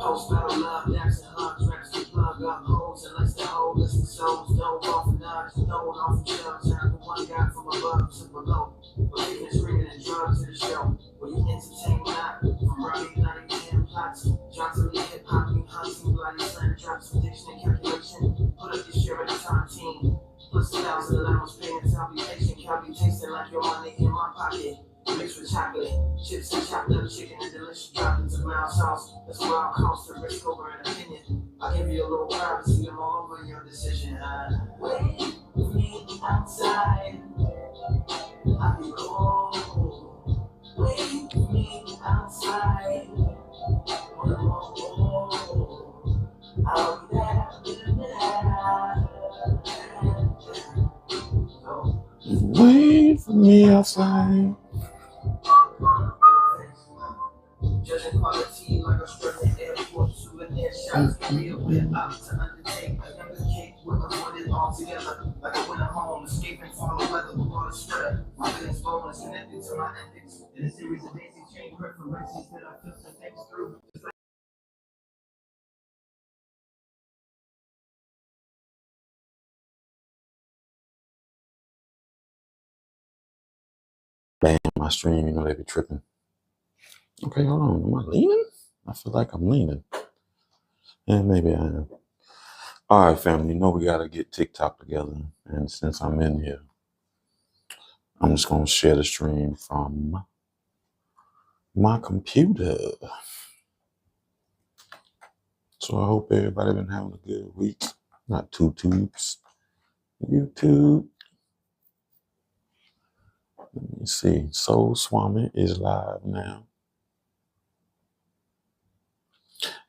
Post battle love, daps and hugs, reps to plug up holes and lets the whole listen souls. Dove off and nugs, throwing off the shelves. Turn the one guy from above to below. Believing screaming and drugs to the show. Will you entertain not? From Robbie, not even plots. Johnson, hip hop, you hunting, bloody slam, drops, prediction and calculation. Put up your share at a time team. Plus 1,000 allowance payments, I'll be patient. I'll be tasting like your money in my pocket. Mixed with chocolate, chips and chopped up chicken and delicious droppings of mild sauce. That's where I'll cost to risk over an opinion. I'll give you a little privacy, I'm all over your decision. Wait for me outside, I'll be cold. Wait for me outside, when I'm old. I'll be there, wait for me outside. Judging quality like a struggling airport souvenir shots. Real bit up to undertake a younger cake with a it all together. Like I went home, escaping follow weather, the water spread. My feelings bonus connected to my ethics. In a series of days exchange references that I filter things through. Bam, my stream, you know they be tripping. Okay, hold on. Am I leaning? I feel like I'm leaning. And maybe I am. All right, family, you know we got to get TikTok together. And since I'm in here, I'm just going to share the stream from my computer. So I hope everybody been having a good week. Not two tubes. YouTube. Let me see. Soul Swami is live now.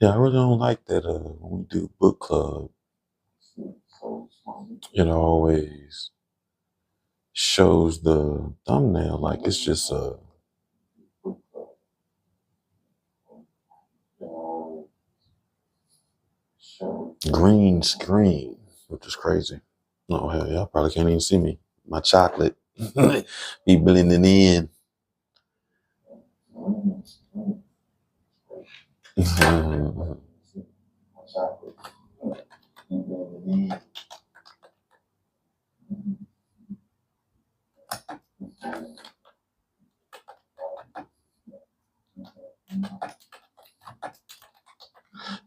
Yeah, I really don't like that when we do book club, it always shows the thumbnail like it's just a green screen, which is crazy. No, hell, y'all probably can't even see me. My chocolate be blending in.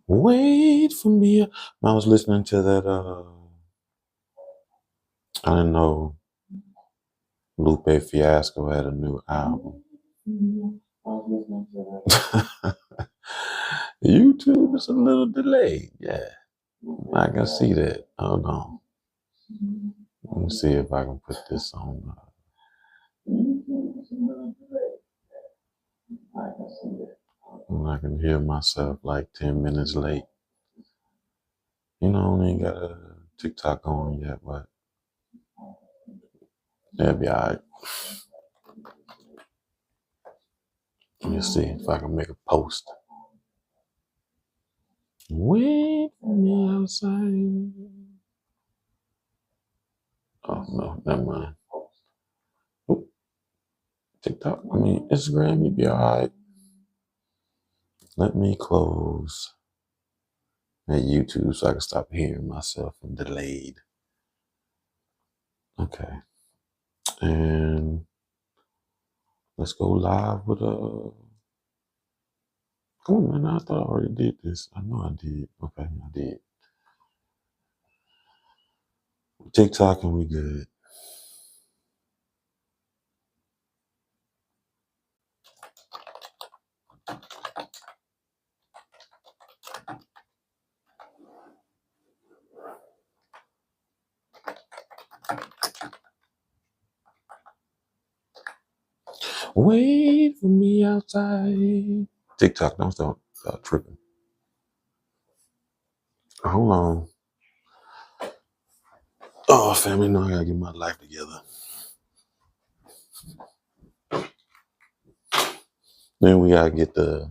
Wait for me. I was listening to that. I didn't know Lupe Fiasco had a new album. YouTube is a little delayed. Yeah, I can see that. Hold on. Let me see if I can put this on. And I can hear myself like 10 minutes late. You know, I ain't got a TikTok on yet, but that'll be all right. Let me see if I can make a post. Wait for me outside. Oh, no, never mind. Oop. TikTok, Instagram, you'd be all right. Let me close at YouTube so I can stop hearing myself and delayed. Okay. And let's go live with come on, man. I thought I already did this. I know I did. Okay, I did. TikTok and we good. Wait for me outside. TikTok, don't stop tripping. Hold on. Oh, family, no, I gotta get my life together. Then we gotta get the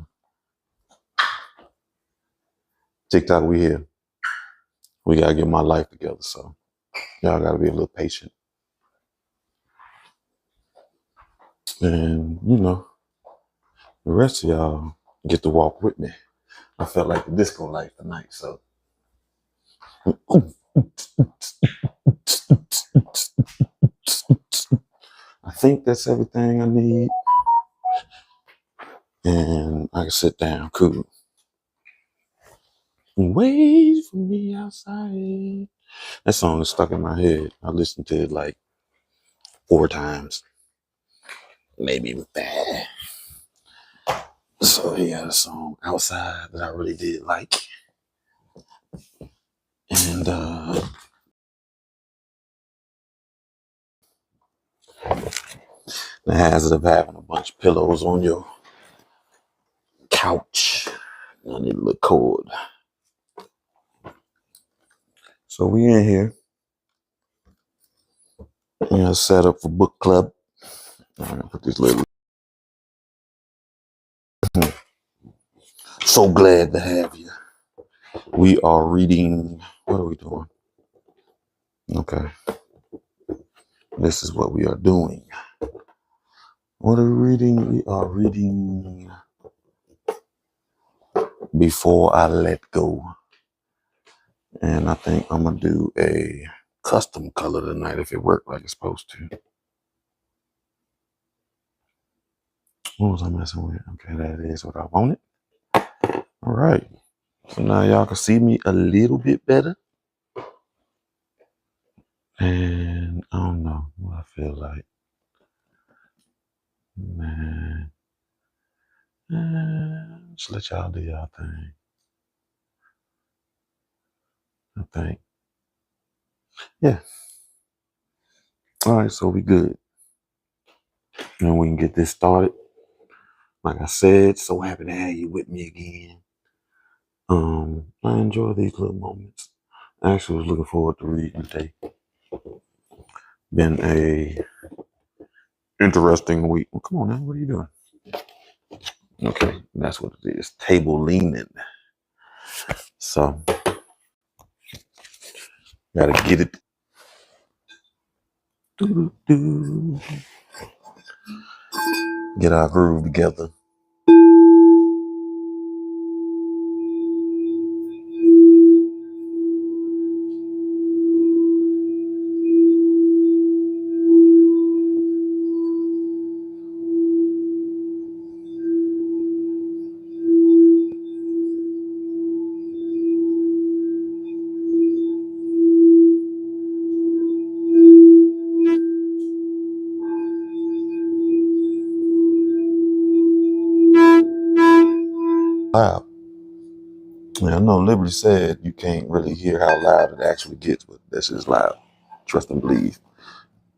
TikTok we here. We gotta get my life together, so y'all gotta be a little patient. And, you know, the rest of y'all get to walk with me. I felt like the disco life tonight, so. I think that's everything I need. And I can sit down, cool. Wait for me outside. That song is stuck in my head. I listened to it like 4 times, maybe even that. So he had a song outside that I really did like. And the hazard of having a bunch of pillows on your couch. I need to look cold. So we in here. Set up for book club. I'm gonna put this little. So glad to have you. We are reading. What are we doing? Okay. This is what we are doing. What are we reading? We are reading Before I Let Go. And I think I'm going to do a custom color tonight if it worked like it's supposed to. What was I messing with? Okay, that is what I wanted. All right. So now y'all can see me a little bit better. And I don't know what I feel like. Man. Just let y'all do y'all thing. I think. Yeah. All right, so we good. And we can get this started. Like I said, so happy to have you with me again. I enjoy these little moments. I actually was looking forward to reading today. Been a interesting week. Well, come on now, what are you doing? Okay, that's what it is. Table leaning. So gotta get it. Get our groove together. Loud. Yeah, I know Liberty said you can't really hear how loud it actually gets, but this is loud. Trust and believe.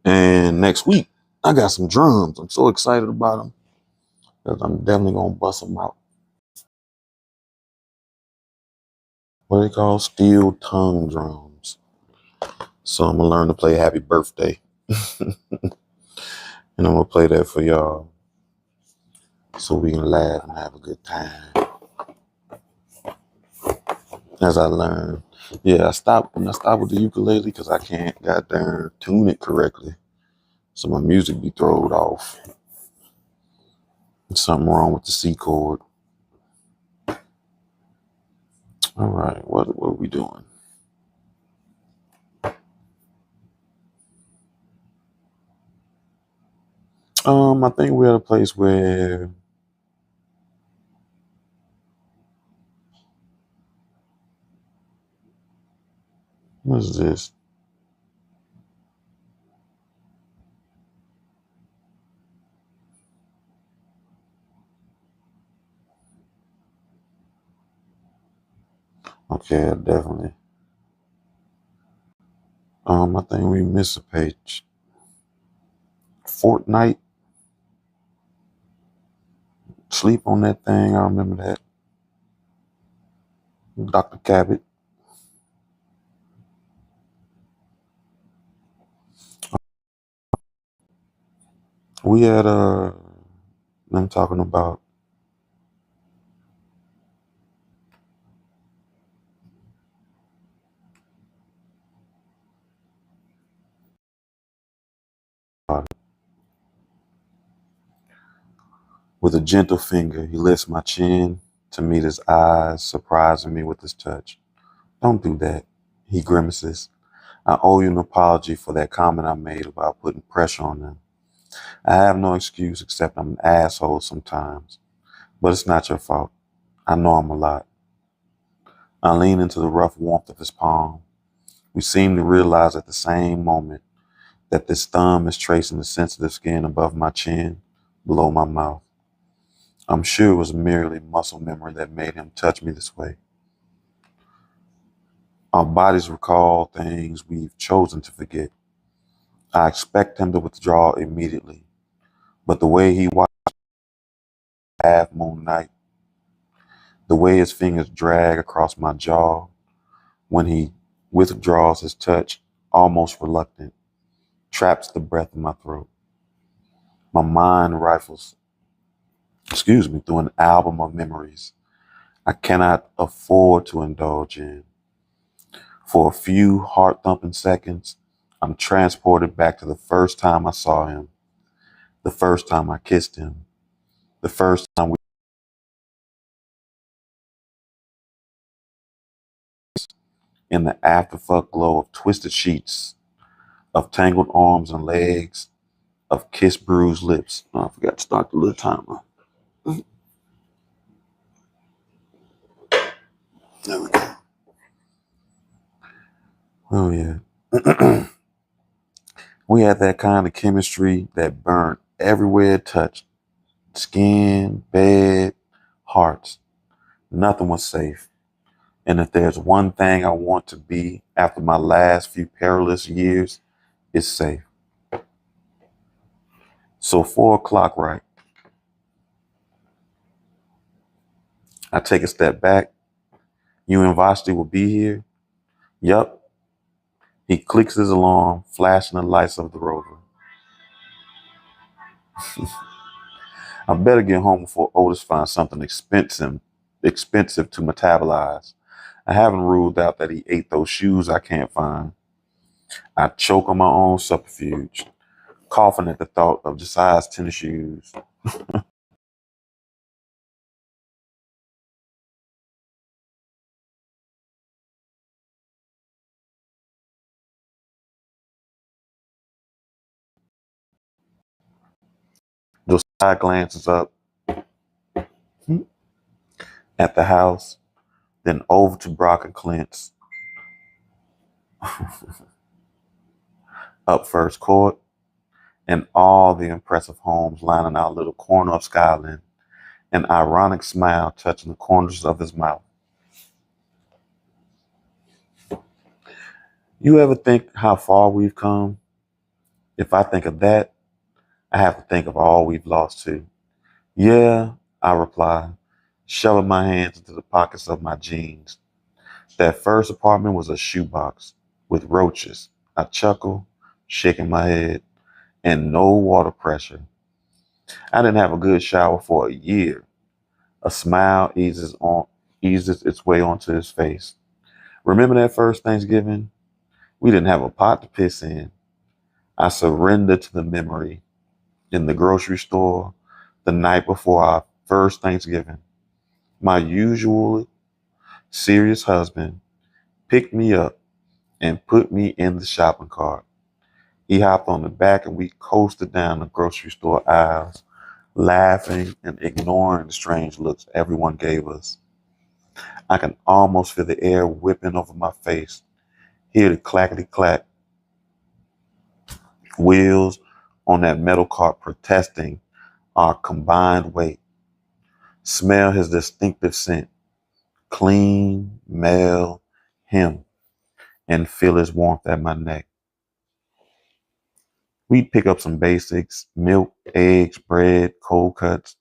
And next week, I got some drums. I'm so excited about them because I'm definitely gonna bust them out. What are they called? Steel tongue drums. So I'm gonna learn to play Happy Birthday, and I'm gonna play that for y'all so we can laugh and have a good time as I learn. Yeah, I stopped with the ukulele because I can't goddamn tune it correctly, so my music be thrown off. There's something wrong with the C chord. All right, what are we doing? I think we're at a place where what is this? Okay, definitely. I think we missed a page. Fortnite. Sleep on that thing. I remember that. Dr. Cabot. We had them talking about with a gentle finger, he lifts my chin. to meet his eyes, surprising me with his touch. Don't do that, he grimaces. I owe you an apology for that comment I made about putting pressure on them. I have no excuse except I'm an asshole sometimes, but it's not your fault. I know I'm a lot. I lean into the rough warmth of his palm. We seem to realize at the same moment that this thumb is tracing the sensitive skin above my chin, below my mouth. I'm sure it was merely muscle memory that made him touch me this way. Our bodies recall things we've chosen to forget. I expect him to withdraw immediately, but the way he watched Half Moon Night, the way his fingers drag across my jaw when he withdraws his touch, almost reluctant, traps the breath in my throat. My mind rifles, through an album of memories I cannot afford to indulge in. For a few heart-thumping seconds, I'm transported back to the first time I saw him, the first time I kissed him, the first time we in the afterfuck glow of twisted sheets, of tangled arms and legs, of kissed bruised lips. Oh, I forgot to start the little timer. There we go. Oh yeah. We had that kind of chemistry that burned everywhere it touched. Skin, bed, hearts. Nothing was safe. And if there's one thing I want to be after my last few perilous years, it's safe. So 4 o'clock, right? I take a step back. You and Vashti will be here? Yup. He clicks his alarm, flashing the lights of the Rover. I better get home before Otis finds something expensive to metabolize. I haven't ruled out that he ate those shoes I can't find. I choke on my own subterfuge, coughing at the thought of Josiah's tennis shoes. Josiah glances up at the house, then over to Brock and Clint's. Up First Court, and all the impressive homes lining our little corner of Skyland, an ironic smile touching the corners of his mouth. You ever think how far we've come? If I think of that, I have to think of all we've lost too. Yeah, I reply, shoving my hands into the pockets of my jeans. That first apartment was a shoebox with roaches. I chuckle, shaking my head, and no water pressure. I didn't have a good shower for a year. A smile eases its way onto his face. Remember that first Thanksgiving? We didn't have a pot to piss in. I surrendered to the memory. In the grocery store, the night before our first Thanksgiving, my usual serious husband picked me up and put me in the shopping cart. He hopped on the back and we coasted down the grocery store aisles, laughing and ignoring the strange looks everyone gave us. I can almost feel the air whipping over my face, hear the clackety clack wheels on that metal cart protesting our combined weight, smell his distinctive scent, clean, male, him, and feel his warmth at my neck. We'd pick up some basics, milk, eggs, bread, cold cuts.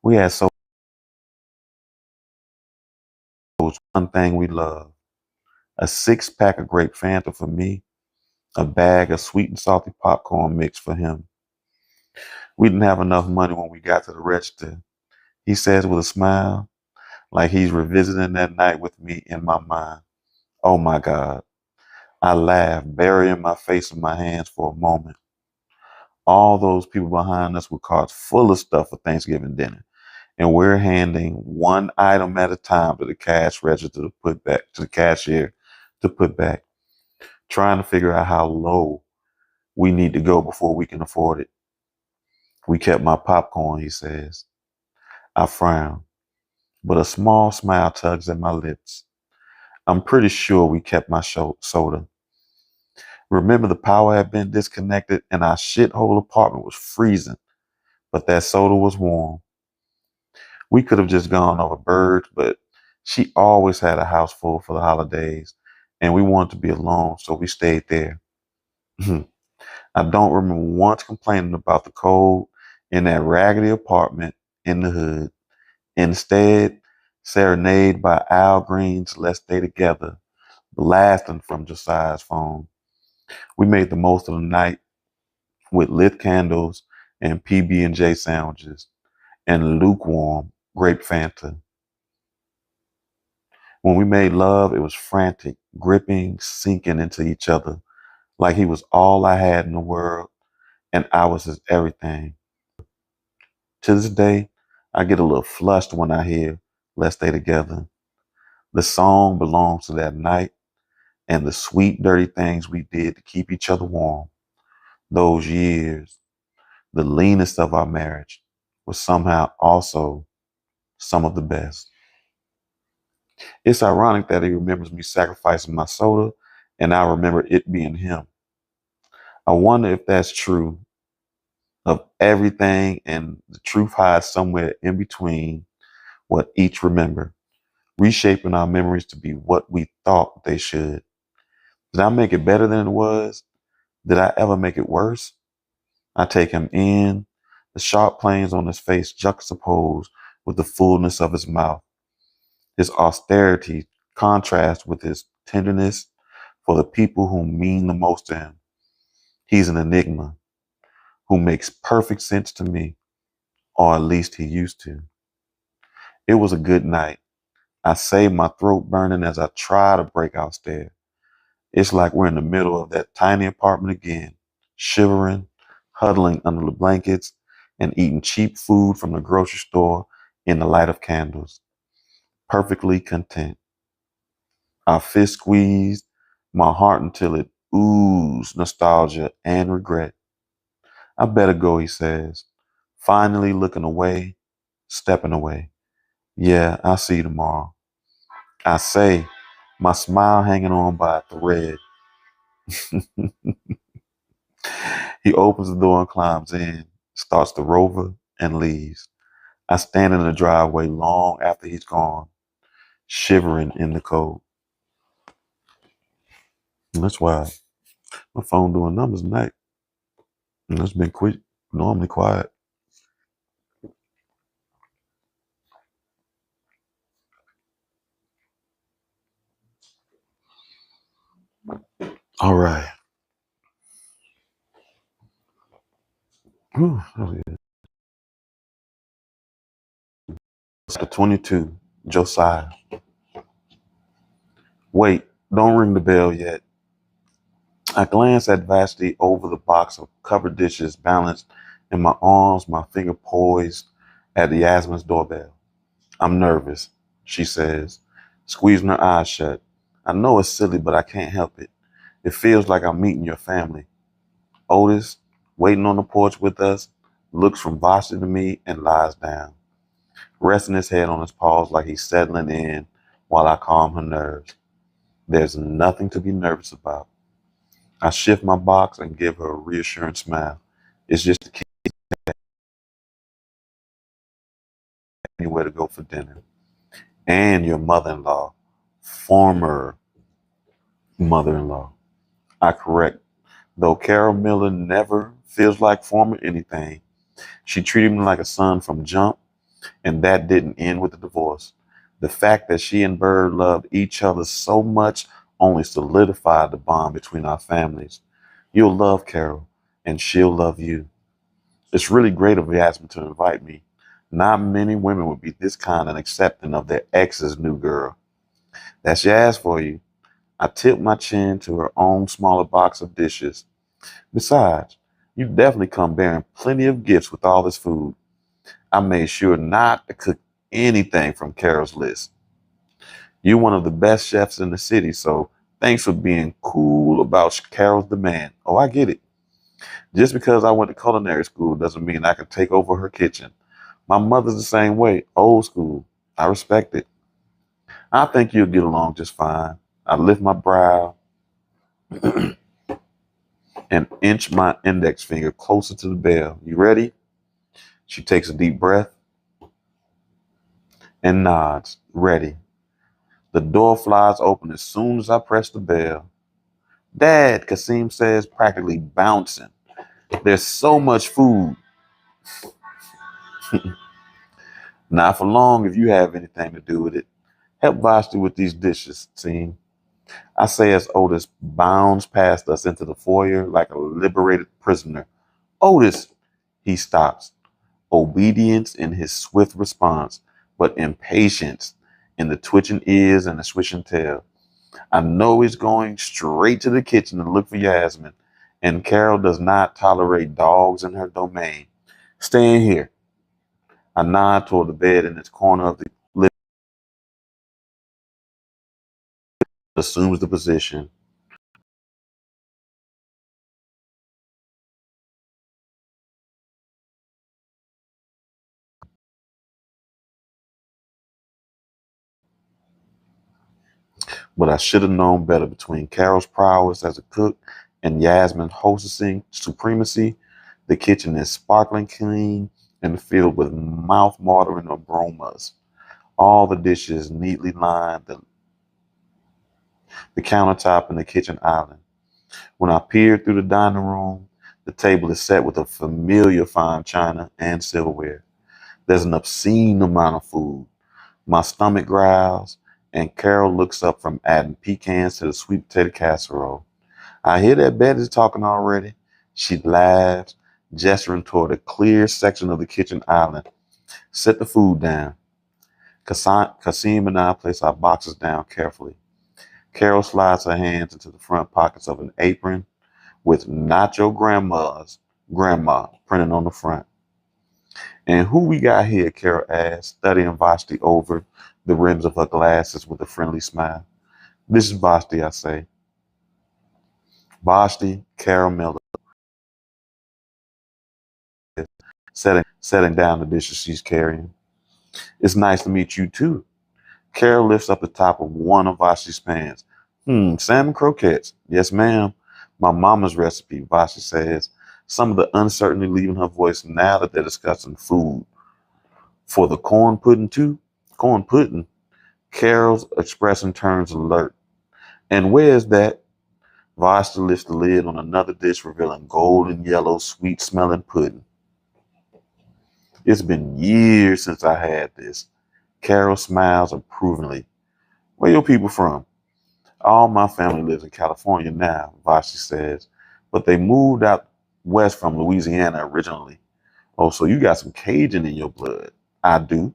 We had so much one thing we loved. A 6-pack of grape Fanta for me, a bag of sweet and salty popcorn mix for him. We didn't have enough money when we got to the register. He says with a smile, like he's revisiting that night with me in my mind. Oh my God. I laughed, burying my face in my hands for a moment. All those people behind us with carts full of stuff for Thanksgiving dinner. and we're handing one item at a time to the cash register to put back to the cashier to put back, trying to figure out how low we need to go before we can afford it. We kept my popcorn, he says. I frown, but a small smile tugs at my lips. I'm pretty sure we kept my soda. Remember, the power had been disconnected and our shithole apartment was freezing, but that soda was warm. We could have just gone over birds, but she always had a house full for the holidays, and we wanted to be alone, so we stayed there. I don't remember once complaining about the cold in that raggedy apartment in the hood. Instead, serenade by Al Green's Let's Stay Together, blasting from Josiah's phone. We made the most of the night with lit candles and PB&J sandwiches and lukewarm grape Fanta. When we made love, it was frantic, gripping, sinking into each other, like he was all I had in the world and I was his everything. To this day, I get a little flushed when I hear Let's Stay Together. The song belongs to that night and the sweet, dirty things we did to keep each other warm. Those years, the leanest of our marriage, was somehow also some of the best. It's ironic that he remembers me sacrificing my soda and I remember it being him. I wonder if that's true of everything and the truth hides somewhere in between what each remember, reshaping our memories to be what we thought they should. Did I make it better than it was? Did I ever make it worse? I take him in, the sharp planes on his face juxtaposed with the fullness of his mouth. His austerity contrasts with his tenderness for the people who mean the most to him. He's an enigma who makes perfect sense to me, or at least he used to. It was a good night. I say, my throat burning as I try to break out stairs. It's like we're in the middle of that tiny apartment again, shivering, huddling under the blankets, and eating cheap food from the grocery store in the light of candles, perfectly content. Our fist squeezed, my heart until it oozed nostalgia and regret. I better go, he says, finally looking away, stepping away. Yeah, I'll see you tomorrow. I say, my smile hanging on by a thread. He opens the door and climbs in, starts the rover, and leaves. I stand in the driveway long after he's gone, shivering in the cold. And that's why my phone doing numbers tonight. And it's been normally quiet. All right. Whew, that was good. Chapter 22, Josiah. Wait, don't ring the bell yet. I glance at Vashti over the box of covered dishes balanced in my arms, my finger poised at the Yasmin's doorbell. I'm nervous, she says, squeezing her eyes shut. I know it's silly, but I can't help it. It feels like I'm meeting your family. Otis, waiting on the porch with us, looks from Vashti to me and lies down, resting his head on his paws like he's settling in while I calm her nerves. There's nothing to be nervous about. I shift my box and give her a reassuring smile. It's just a kid anywhere to go for dinner. And your mother-in-law, former mother-in-law. I correct. Though Carol Miller never feels like former anything, she treated me like a son from jump, and that didn't end with the divorce. The fact that she and Bird loved each other so much only solidified the bond between our families. You'll love Carol, and she'll love you. It's really great of Yasmin to invite me. Not many women would be this kind and accepting of their ex's new girl. That's Yas for you. I tipped my chin to her own smaller box of dishes. Besides, you definitely come bearing plenty of gifts with all this food. I made sure not to cook anything from Carol's list. You're one of the best chefs in the city, so thanks for being cool about Carol's demand. Oh, I get it. Just because I went to culinary school doesn't mean I can take over her kitchen. My mother's the same way, old school. I respect it. I think you'll get along just fine. I lift my brow and inch my index finger closer to the bell. You ready? She takes a deep breath and nods. Ready. The door flies open as soon as I press the bell. Dad, Kasim says, practically bouncing. There's so much food. Not for long if you have anything to do with it. Help Vashti with these dishes, team. I say as Otis bounds past us into the foyer like a liberated prisoner. Otis! He stops. Obedience in his swift response, but impatience in the twitching ears and the swishing tail. I know he's going straight to the kitchen to look for Yasmin, and Carol does not tolerate dogs in her domain. Stay in here. I nod toward the bed in its corner of the living room, assumes the position. But I should have known better between Carol's prowess as a cook and Yasmin's hostessing supremacy. The kitchen is sparkling clean and filled with mouth-watering aromas. All the dishes neatly line the countertop and the kitchen island. When I peer through the dining room, the table is set with a familiar fine china and silverware. There's an obscene amount of food. My stomach growls, and Carol looks up from adding pecans to the sweet potato casserole. I hear that Betty's talking already. She laughs, gesturing toward a clear section of the kitchen island. Set the food down. Kasim and I place our boxes down carefully. Carol slides her hands into the front pockets of an apron with "Not Your Grandma's Grandma" printed on the front. And who we got here? Carol asked, studying Vashti over the rims of her glasses with a friendly smile. This is Vashti, I say. Vashti, Carol Miller, setting down the dishes she's carrying. It's nice to meet you too. Carol lifts up the top of one of Vashti's pans. Salmon croquettes. Yes, ma'am. My mama's recipe, Vashti says, some of the uncertainty leaving her voice now that they're discussing food. For the corn pudding too? Corn pudding? Carol's expression turns alert. And where's that? Vashti lifts the lid on another dish, revealing golden yellow, sweet smelling pudding. It's been years since I had this. Carol smiles approvingly. Where your people from? All my family lives in California now, Vashti says, but they moved out west from Louisiana originally. Oh, so you got some Cajun in your blood. I do.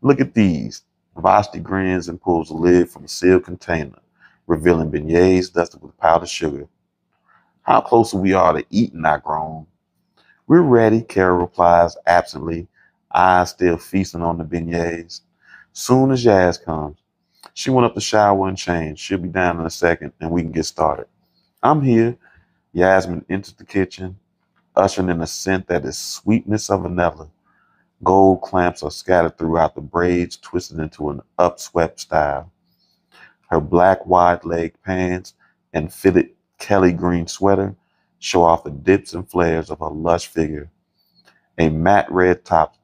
Look at these. Vashti grins and pulls the lid from a sealed container, revealing beignets dusted with powdered sugar. How close we are to eating, I groan. We're ready, Carol replies absently, eyes still feasting on the beignets. Soon as Yaz comes. She went up to shower and change. She'll be down in a second and we can get started. I'm here. Yasmin enters the kitchen, ushering in a scent that is sweetness of vanilla. Gold clamps are scattered throughout the braids, twisted into an upswept style. Her black wide leg pants and fitted Kelly green sweater show off the dips and flares of her lush figure. A matte red top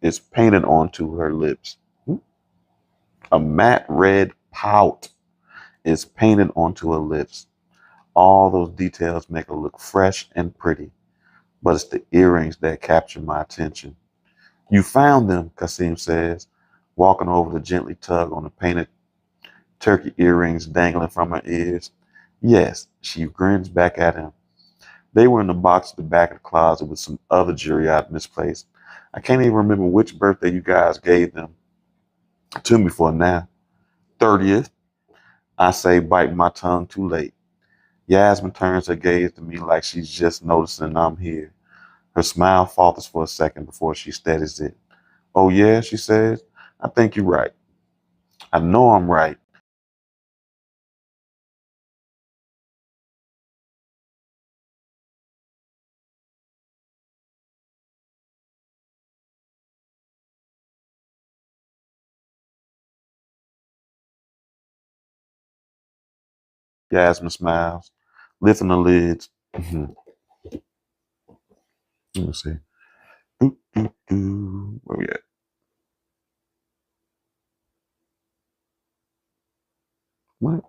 is painted onto her lips. A matte red pout is painted onto her lips. All those details make her look fresh and pretty, but it's the earrings that capture my attention. You found them, Kasim says, walking over to gently tug on the painted turkey earrings dangling from her ears. Yes, she grins back at him. They were in the box at the back of the closet with some other jewelry I'd misplaced. I can't even remember which birthday you guys gave them to me for now. 30th, I say, biting my tongue too late. Yasmin turns her gaze to me like she's just noticing I'm here. Her smile falters for a second before she steadies it. Oh, yeah, she says. I think you're right. I know I'm right. Yasmin smiles, lifting the lids. Let me see. Doo, doo, doo. Where we at? What?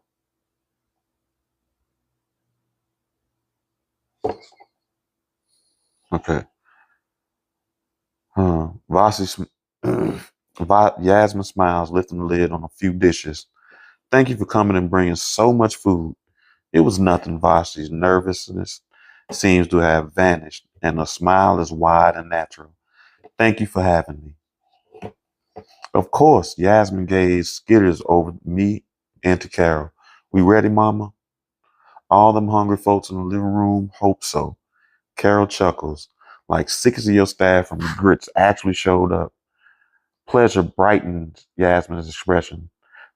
Okay. Vasi, Yasmin smiles, lifting the lid on a few dishes. Thank you for coming and bringing so much food. It was nothing. Vasi's nervousness seems to have vanished, and her smile is wide and natural. Thank you for having me. Of course, Yasmin gazed skitters over me and to Carol. We ready, Mama? All them hungry folks in the living room hope so. Carol chuckles, like 6 of your staff from Grits actually showed up. Pleasure brightened Yasmin's expression.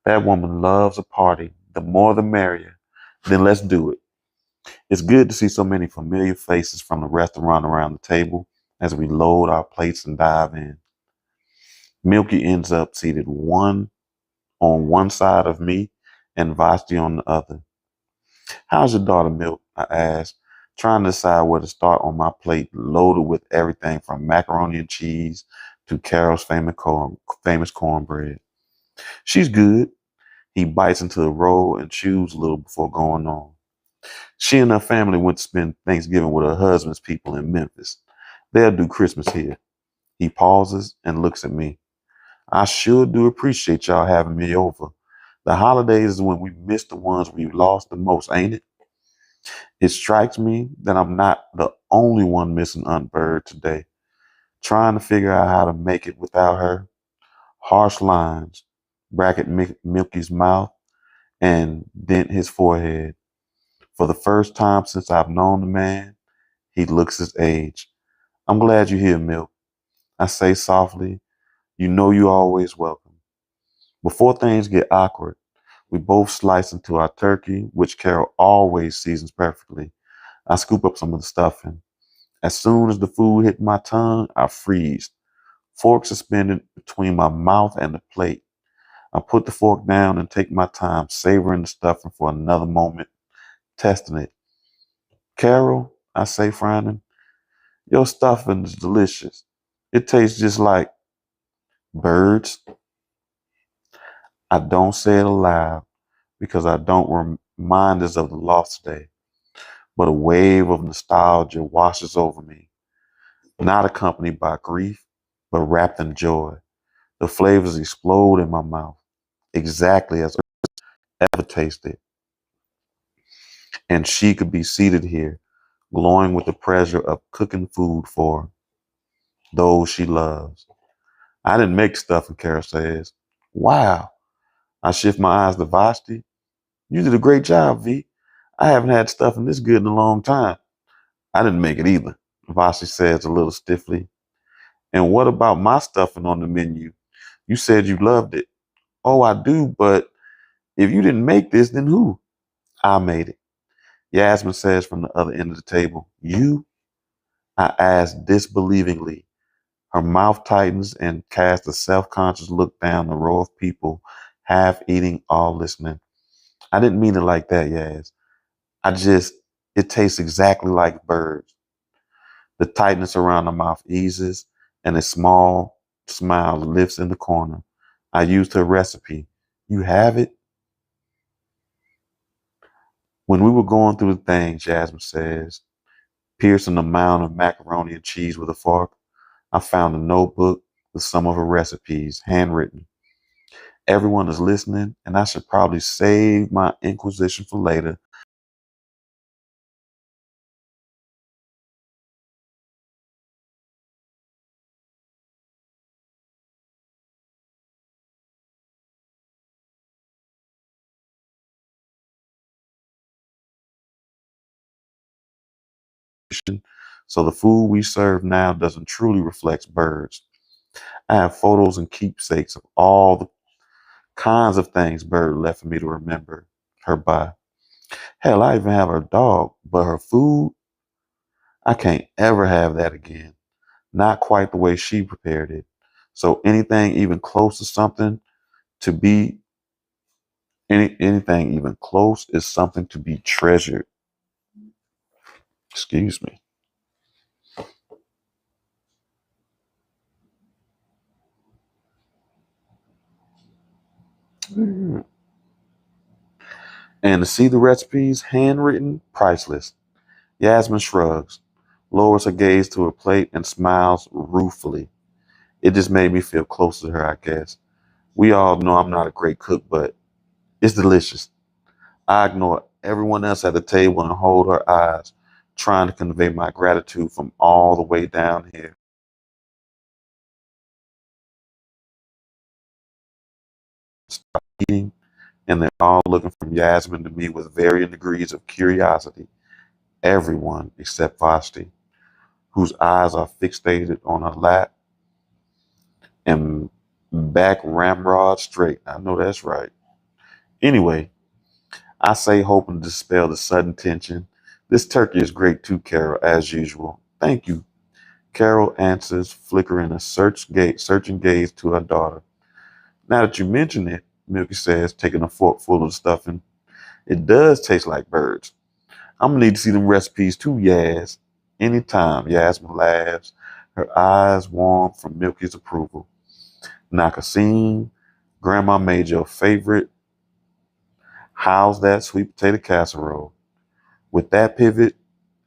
That woman loves a party. The more the merrier. Then let's do it. It's good to see so many familiar faces from the restaurant around the table as we load our plates and dive in. Milky ends up seated one on one side of me and Vashti on the other. How's your daughter, Milk? I asked, trying to decide where to start on my plate loaded with everything from macaroni and cheese to Carol's famous cornbread. She's good. He bites into the roll and chews a little before going on. She and her family went to spend Thanksgiving with her husband's people in Memphis. They'll do Christmas here. He pauses and looks at me. I sure do appreciate y'all having me over. The holidays is when we miss the ones we lost the most, ain't it? It strikes me that I'm not the only one missing Aunt Bird today, trying to figure out how to make it without her. Harsh lines bracket Milky's mouth and dent his forehead. For the first time since I've known the man, he looks his age. I'm glad you're here, Milk. I say softly, you know you're always welcome. Before things get awkward, we both slice into our turkey, which Carol always seasons perfectly. I scoop up some of the stuffing. As soon as the food hit my tongue, I freeze. Fork suspended between my mouth and the plate. I put the fork down and take my time, savoring the stuffing for another moment, testing it. Carol, I say, frowning, your stuffing is delicious. It tastes just like birds. I don't say it aloud because I don't remind us of the lost day, but a wave of nostalgia washes over me, not accompanied by grief, but wrapped in joy. The flavors explode in my mouth, exactly as I ever tasted. And she could be seated here, glowing with the pleasure of cooking food for those she loves. I didn't make stuffing, Carol says. Wow. I shift my eyes to Vashti. You did a great job, V. I haven't had stuffing this good in a long time. I didn't make it either, Vashti says a little stiffly. And what about my stuffing on the menu? You said you loved it. Oh, I do, but if you didn't make this, then who? I made it. Yasmin says from the other end of the table. You? I asked disbelievingly. Her mouth tightens and casts a self-conscious look down the row of people, half eating, all listening. I didn't mean it like that, Yaz. It tastes exactly like birds. The tightness around the mouth eases, and a small smile lifts in the corner. I used her recipe. You have it? When we were going through the thing, Jasmine says, piercing the mound of macaroni and cheese with a fork, I found a notebook with some of her recipes, handwritten. Everyone is listening, and I should probably save my inquisition for later. So the food we serve now doesn't truly reflect Bird's. I have photos and keepsakes of all the kinds of things Bird left for me to remember her by. Hell, I even have her dog, but her food, I can't ever have that again. Not quite the way she prepared it. So anything even close to something to be anything even close is something to be treasured. Excuse me. And to see the recipes handwritten, priceless. Yasmin shrugs, lowers her gaze to her plate, and smiles ruefully. It just made me feel close to her, I guess. We all know I'm not a great cook, but it's delicious. I ignore everyone else at the table and hold her eyes, trying to convey my gratitude from all the way down here. Stop eating, and they're all looking from Yasmin to me with varying degrees of curiosity. Everyone except Vashti, whose eyes are fixated on her lap and back ramrod straight. I know that's right. Anyway, I say, hoping to dispel the sudden tension. This turkey is great too, Carol, as usual. Thank you. Carol answers, flickering a searching gaze to her daughter. Now that you mention it, Milky says, taking a fork full of stuffing, it does taste like Bird's. I'm gonna need to see them recipes too, Yaz. Anytime, Yasmin laughs, her eyes warm from Milky's approval. Nakasine, Grandma made your favorite. How's that sweet potato casserole? With that pivot,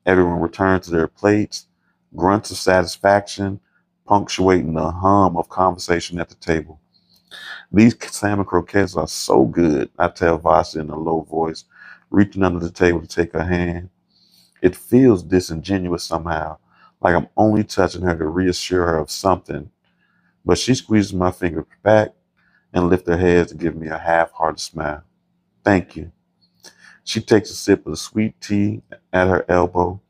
everyone returns to their plates, grunts of satisfaction, punctuating the hum of conversation at the table. These salmon croquettes are so good, I tell Vasa in a low voice, reaching under the table to take her hand. It feels disingenuous somehow, like I'm only touching her to reassure her of something, but she squeezes my finger back and lifts her head to give me a half-hearted smile. Thank you. She takes a sip of the sweet tea at her elbow.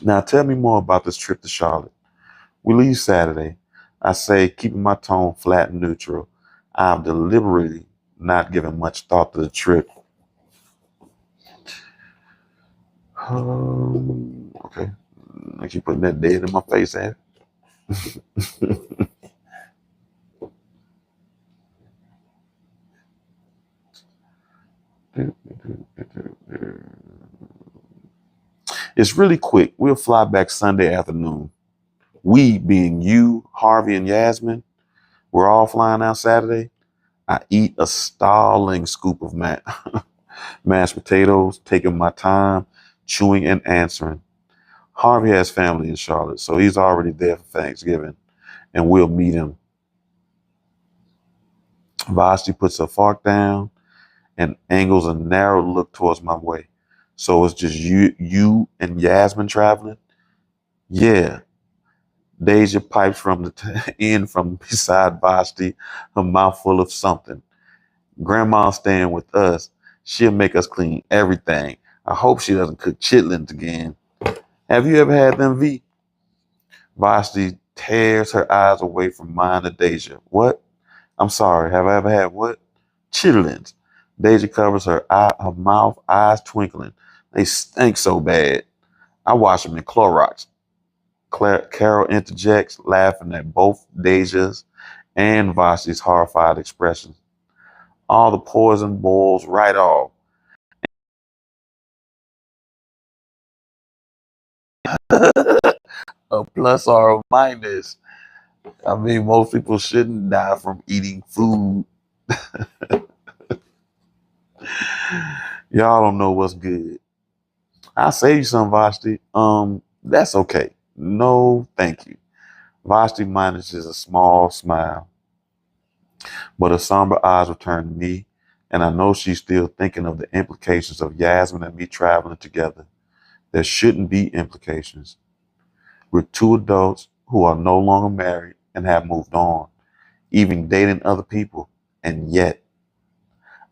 Now tell me more about this trip to Charlotte. We leave Saturday. I say, keeping my tone flat and neutral. I've deliberately not given much thought to the trip. Okay. I keep putting that dead in my face, eh? It's really quick. We'll fly back Sunday afternoon. We, being you, Harvey, and Yasmin, we're all flying out Saturday. I eat a stalling scoop of mashed potatoes, taking my time, chewing and answering. Harvey has family in Charlotte, so he's already there for Thanksgiving, and we'll meet him. Vashti puts her fork down and angles a narrow look towards my way. So it's just you and Yasmin traveling? Yeah. Deja pipes from the in from beside Vashti, her mouth full of something. Grandma's staying with us. She'll make us clean everything. I hope she doesn't cook chitlins again. Have you ever had them, V? Vashti tears her eyes away from mine to Deja. What? I'm sorry. Have I ever had what? Chitlins. Deja covers her mouth, eyes twinkling. They stink so bad. I wash them in Clorox. Carol interjects, laughing at both Deja's and Vashti's horrified expressions. All the poison boils right off. A plus or a minus. I mean, most people shouldn't die from eating food. Y'all don't know what's good. I'll save you some, Vashti. That's okay. No, thank you. Vashti manages a small smile, but her somber eyes return to me, and I know she's still thinking of the implications of Yasmin and me traveling together. There shouldn't be implications. We're two adults who are no longer married and have moved on, even dating other people, and yet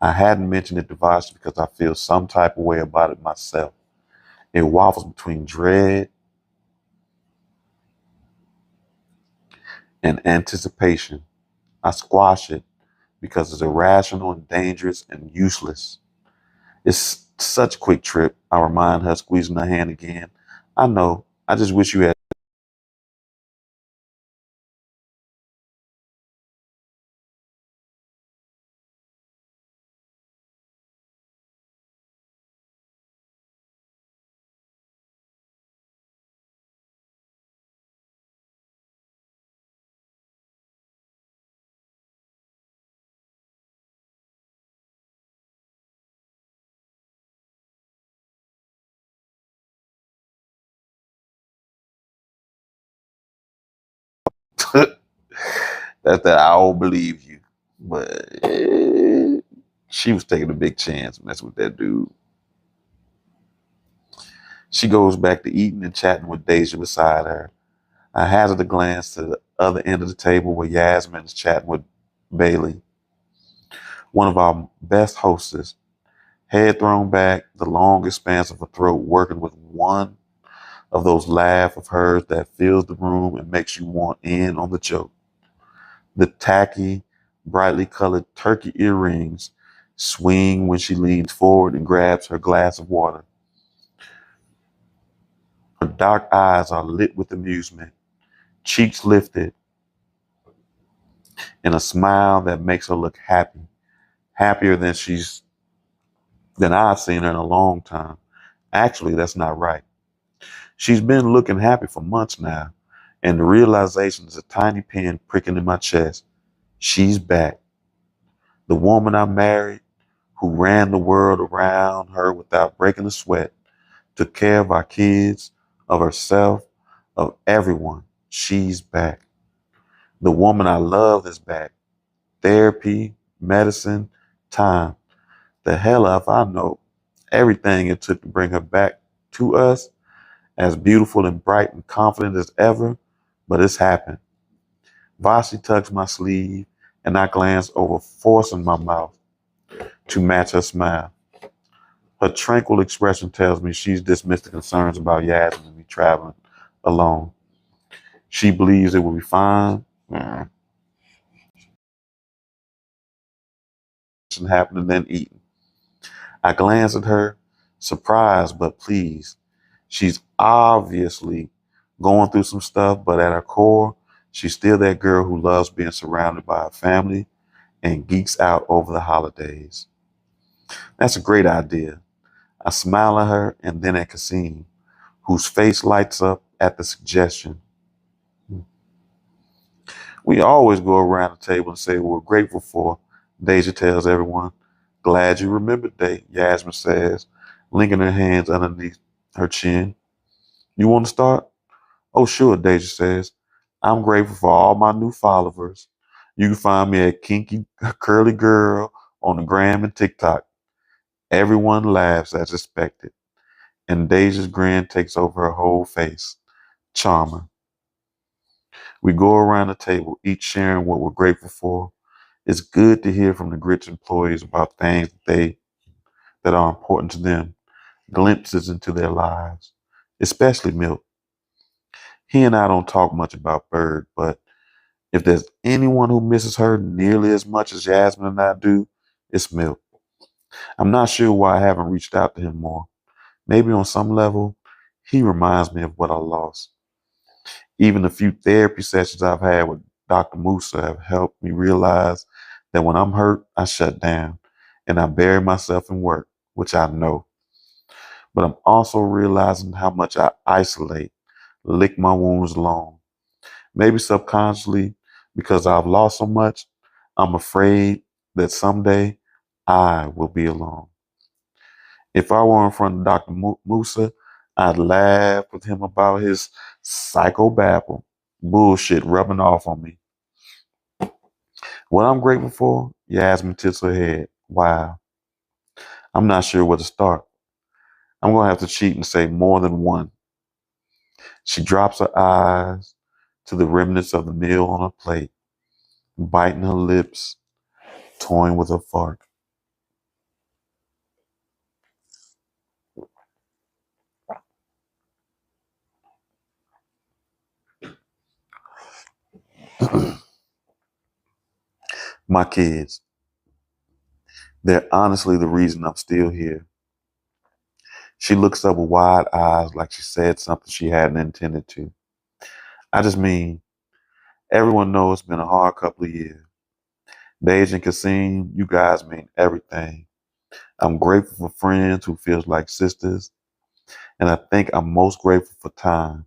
I hadn't mentioned it to Vashti because I feel some type of way about it myself. It waffles between dread and anticipation. I squash it because it's irrational and dangerous and useless. It's such a quick trip. I remind her, squeezing her hand again. I know. I just wish you had. That I will believe you. But she was taking a big chance messing with that dude. She goes back to eating and chatting with Deja beside her. I hazard a glance to the other end of the table where Yasmin is chatting with Bailey, one of our best hostess, head thrown back, the long expanse of her throat working with one of those laughs of hers that fills the room and makes you want in on the joke. The tacky, brightly colored turkey earrings swing when she leans forward and grabs her glass of water. Her dark eyes are lit with amusement, cheeks lifted, and a smile that makes her look happy, happier than I've seen her in a long time. Actually, that's not right. She's been looking happy for months now, and the realization is a tiny pin pricking in my chest. She's back. The woman I married, who ran the world around her without breaking a sweat, took care of our kids, of herself, of everyone. She's back. The woman I love is back. Therapy, medicine, time. The hell if I know everything it took to bring her back to us, as beautiful and bright and confident as ever, but it's happened. Vasi tugs my sleeve, and I glance over, forcing my mouth to match her smile. Her tranquil expression tells me she's dismissed the concerns about Yasmin and me traveling alone. She believes it will be fine. Happening then eating. I glance at her, surprised but pleased. She's obviously going through some stuff, but at her core, she's still that girl who loves being surrounded by her family and geeks out over the holidays. That's a great idea. I smile at her and then at Kasim, whose face lights up at the suggestion. We always go around the table and say what we're grateful for, Deja tells everyone. Glad you remembered that, Yasmin says, linking her hands underneath her chin. You want to start? Oh, sure, Deja says. I'm grateful for all my new followers. You can find me at Kinky Curly Girl on the gram and TikTok. Everyone laughs as expected, and Deja's grin takes over her whole face. Charmer. We go around the table, each sharing what we're grateful for. It's good to hear from the Grits employees about things that are important to them, glimpses into their lives, especially Milk. He and I don't talk much about Bird, but if there's anyone who misses her nearly as much as Yasmin and I do, it's Milk. I'm not sure why I haven't reached out to him more. Maybe on some level, he reminds me of what I lost. Even the few therapy sessions I've had with Dr. Musa have helped me realize that when I'm hurt, I shut down and I bury myself in work, which I know. But I'm also realizing how much I isolate, lick my wounds alone. Maybe subconsciously, because I've lost so much, I'm afraid that someday I will be alone. If I were in front of Dr. Musa, I'd laugh with him about his psychobabble bullshit rubbing off on me. What I'm grateful for? Yasmin tilts her head. Wow. I'm not sure where to start. I'm going to have to cheat and say more than one. She drops her eyes to the remnants of the meal on her plate, biting her lips, toying with her fork. My kids, they're honestly the reason I'm still here. She looks up with wide eyes like she said something she hadn't intended to. I just mean, everyone knows it's been a hard couple of years. Dej and Kasim, you guys mean everything. I'm grateful for friends who feels like sisters, and I think I'm most grateful for time,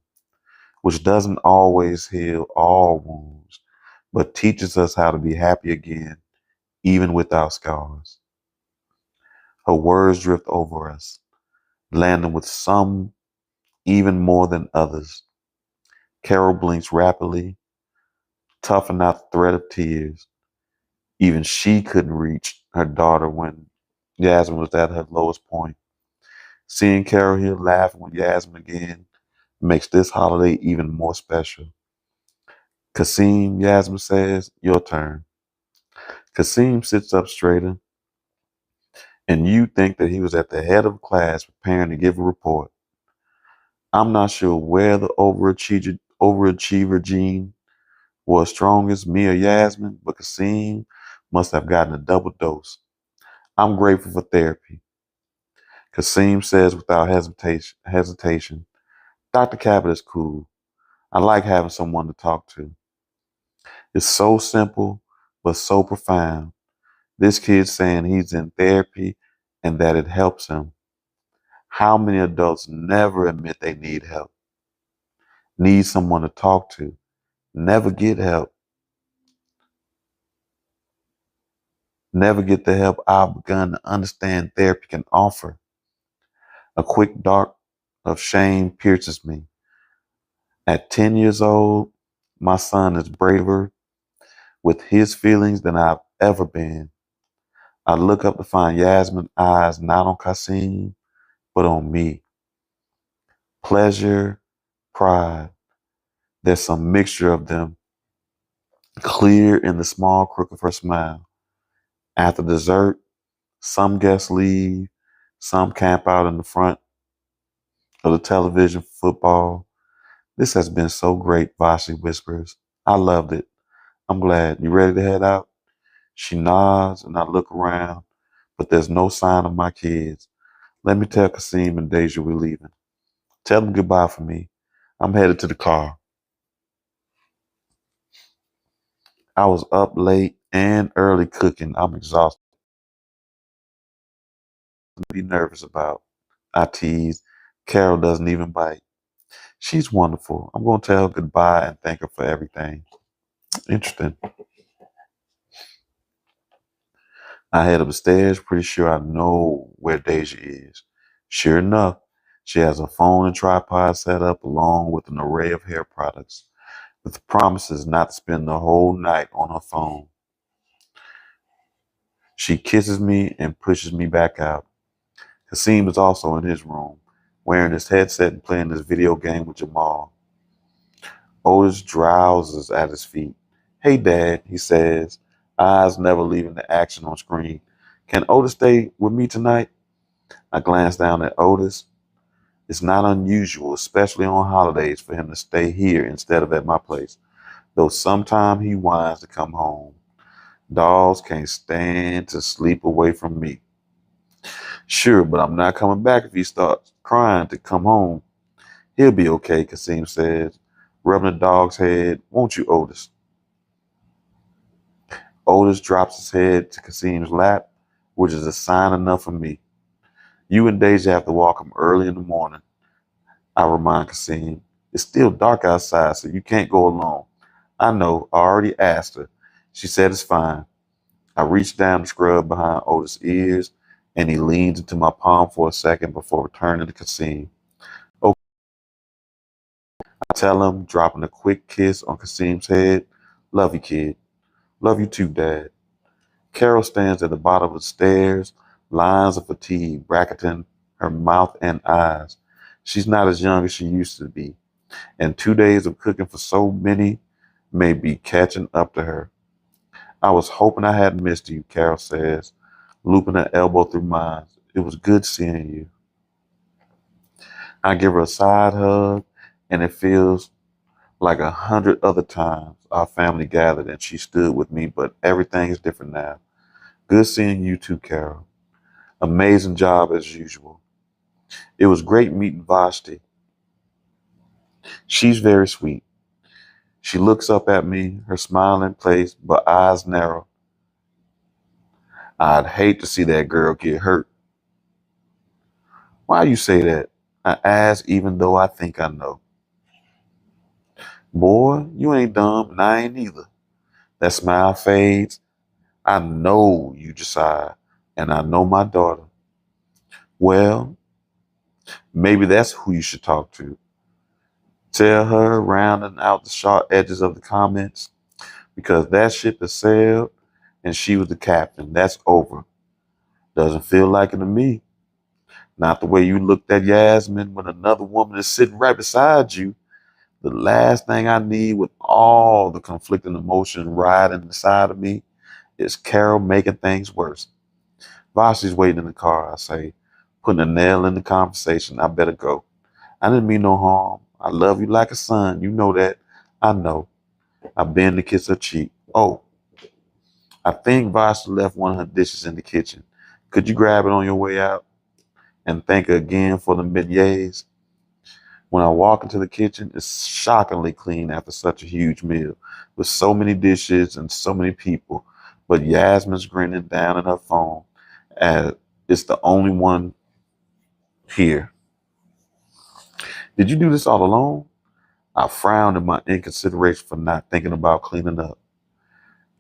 which doesn't always heal all wounds, but teaches us how to be happy again, even without scars. Her words drift over us, landing with some even more than others. Carol blinks rapidly, toughing out the threat of tears. Even she couldn't reach her daughter when Yasmin was at her lowest point. Seeing Carol here laughing with Yasmin again makes this holiday even more special. Kasim, Yasmin says, your turn. Kasim sits up straighter, and you think that he was at the head of class preparing to give a report. I'm not sure where the overachiever gene was strongest, me or Yasmin, but Kasim must have gotten a double dose. I'm grateful for therapy. Kasim says without hesitation, Dr. Cabot is cool. I like having someone to talk to. It's so simple, but so profound. This kid saying he's in therapy and that it helps him. How many adults never admit they need help, need someone to talk to, never get help, never get the help I've begun to understand therapy can offer? A quick dart of shame pierces me. At 10 years old, my son is braver with his feelings than I've ever been. I look up to find Yasmin's eyes not on Kasim, but on me. Pleasure, pride. There's some mixture of them clear in the small crook of her smile. After dessert, some guests leave, some camp out in the front of the television for football. This has been so great, Vashi whispers. I loved it. I'm glad. You ready to head out? She nods and I look around, but there's no sign of my kids. Let me tell Kasim and Deja we're leaving. Tell them goodbye for me. I'm headed to the car. I was up late and early cooking. I'm exhausted. Be nervous about. I tease. Carol doesn't even bite. She's wonderful. I'm going to tell her goodbye and thank her for everything. Interesting. I head upstairs, pretty sure I know where Deja is. Sure enough, she has a phone and tripod set up along with an array of hair products, with promises not to spend the whole night on her phone. She kisses me and pushes me back out. Kasim is also in his room, wearing his headset and playing his video game with Jamal. Otis drowses at his feet. Hey, Dad, he says, eyes never leaving the action on screen. Can Otis stay with me tonight? I glance down at Otis. It's not unusual, especially on holidays, for him to stay here instead of at my place, though sometime he whines to come home. Dogs can't stand to sleep away from me. Sure, but I'm not coming back if he starts crying to come home. He'll be okay, Kasim says, rubbing the dog's head. Won't you, Otis? Otis drops his head to Kasim's lap, which is a sign enough for me. You and Deja have to walk him early in the morning, I remind Kasim. It's still dark outside, so you can't go alone. I know, I already asked her. She said it's fine. I reach down to scrub behind Otis' ears, and he leans into my palm for a second before returning to Kasim. Okay, I tell him, dropping a quick kiss on Kasim's head. Love you, kid. Love you too, Dad. Carol stands at the bottom of the stairs, lines of fatigue bracketing her mouth and eyes. She's not as young as she used to be, and 2 days of cooking for so many may be catching up to her. I was hoping I hadn't missed you, Carol says, looping her elbow through mine. It was good seeing you. I give her a side hug, and it feels Like 100 other times, our family gathered and she stood with me, but everything is different now. Good seeing you too, Carol. Amazing job as usual. It was great meeting Vashti. She's very sweet. She looks up at me, her smile in place, but eyes narrow. I'd hate to see that girl get hurt. Why you say that? I ask even though I think I know. Boy, you ain't dumb, and I ain't either. That smile fades. I know you, Josiah, and I know my daughter. Well, maybe that's who you should talk to. Tell her rounding out the sharp edges of the comments, because that ship has sailed and she was the captain. That's over. Doesn't feel like it to me. Not the way you looked at Yasmin when another woman is sitting right beside you. The last thing I need with all the conflicting emotions riding inside of me is Carol making things worse. Vashi's waiting in the car, I say, putting a nail in the conversation. I better go. I didn't mean no harm. I love you like a son. You know that. I know. I bend to kiss her cheek. Oh, I think Vashi left one of her dishes in the kitchen. Could you grab it on your way out? And thank her again for the beignets. When I walk into the kitchen, it's shockingly clean after such a huge meal, with so many dishes and so many people. But Yasmin's grinning down at her phone, as it's the only one here. Did you do this all alone? I frowned in my inconsideration for not thinking about cleaning up.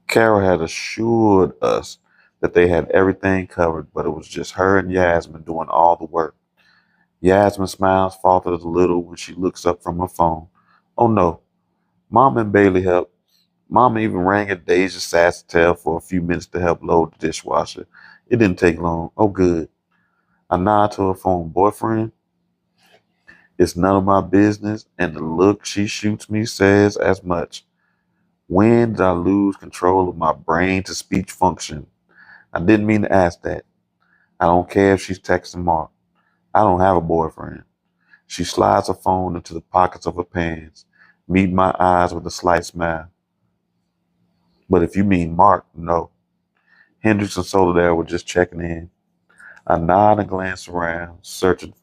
Carol had assured us that they had everything covered, but it was just her and Yasmin doing all the work. Yasmin smiles falters a little when she looks up from her phone. Oh no, Mom and Bailey helped. Mom even rang at Deja Sasstel for a few minutes to help load the dishwasher. It didn't take long. Oh good. I nod to her phone. Boyfriend? It's none of my business, and the look she shoots me says as much. When did I lose control of my brain to speech function? I didn't mean to ask that. I don't care if she's texting Mark. I don't have a boyfriend. She slides her phone into the pockets of her pants, meet my eyes with a slight smile. But if you mean Mark, no. Hendrix and Soledad were just checking in. I nod and glance around, searching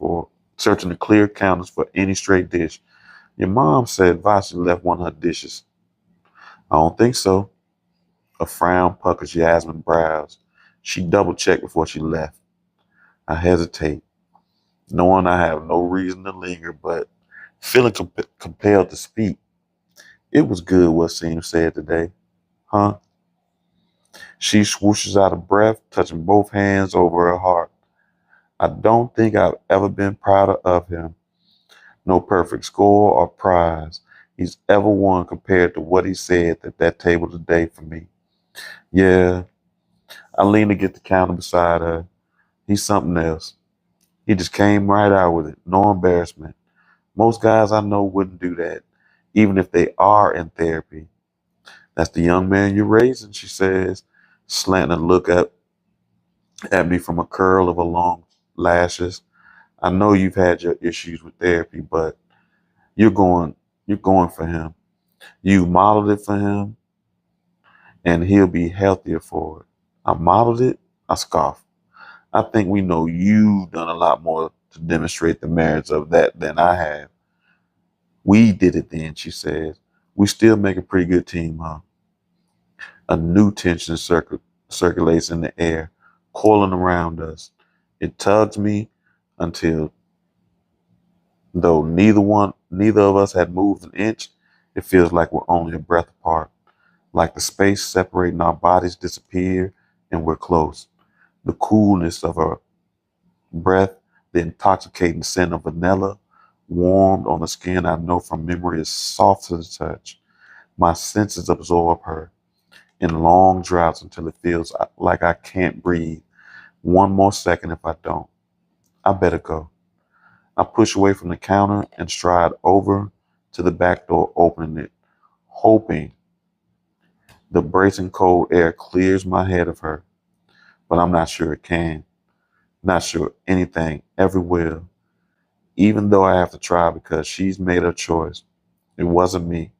the clear counters for any stray dish. Your mom said Vashi left one of her dishes. I don't think so. A frown puckers Yasmin's brows. She double checked before she left. I hesitate, knowing I have no reason to linger, but feeling compelled to speak. It was good what Seam said today. Huh? She swooshes out of breath, touching both hands over her heart. I don't think I've ever been prouder of him. No perfect score or prize he's ever won compared to what he said at that table today for me. Yeah, I lean to get the counter beside her. He's something else. He just came right out with it, no embarrassment. Most guys I know wouldn't do that, even if they are in therapy. That's the young man you're raising, she says, slanting a look at me from a curl of her long lashes. I know you've had your issues with therapy, but you're going you're going for him. You modeled it for him, and he'll be healthier for it. I modeled it? I scoff. I think we know you've done a lot more to demonstrate the merits of that than I have. We did it then, she says. We still make a pretty good team, huh? A new tension circulates in the air, coiling around us. It tugs me until, though neither of us had moved an inch, it feels like we're only a breath apart. Like the space separating our bodies disappear and we're close. The coolness of her breath, the intoxicating scent of vanilla, warmed on the skin I know from memory is soft to the touch. My senses absorb her in long droughts until it feels like I can't breathe. One more second if I don't. I better go. I push away from the counter and stride over to the back door, opening it, hoping the bracing cold air clears my head of her. But I'm not sure it can. Not sure anything ever will, even though I have to try because she's made her choice. It wasn't me.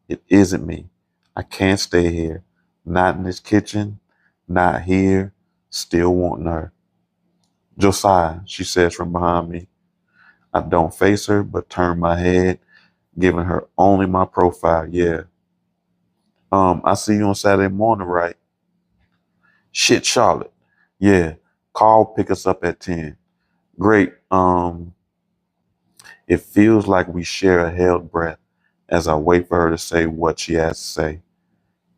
It isn't me. I can't stay here. Not in this kitchen. Not here. Still wanting her. Josiah, she says from behind me. I don't face her, but turn my head, giving her only my profile. Yeah. I see you on Saturday morning, right? Shit, Charlotte. Yeah. Call, pick us up at 10. Great. It feels like we share a held breath as I wait for her to say what she has to say.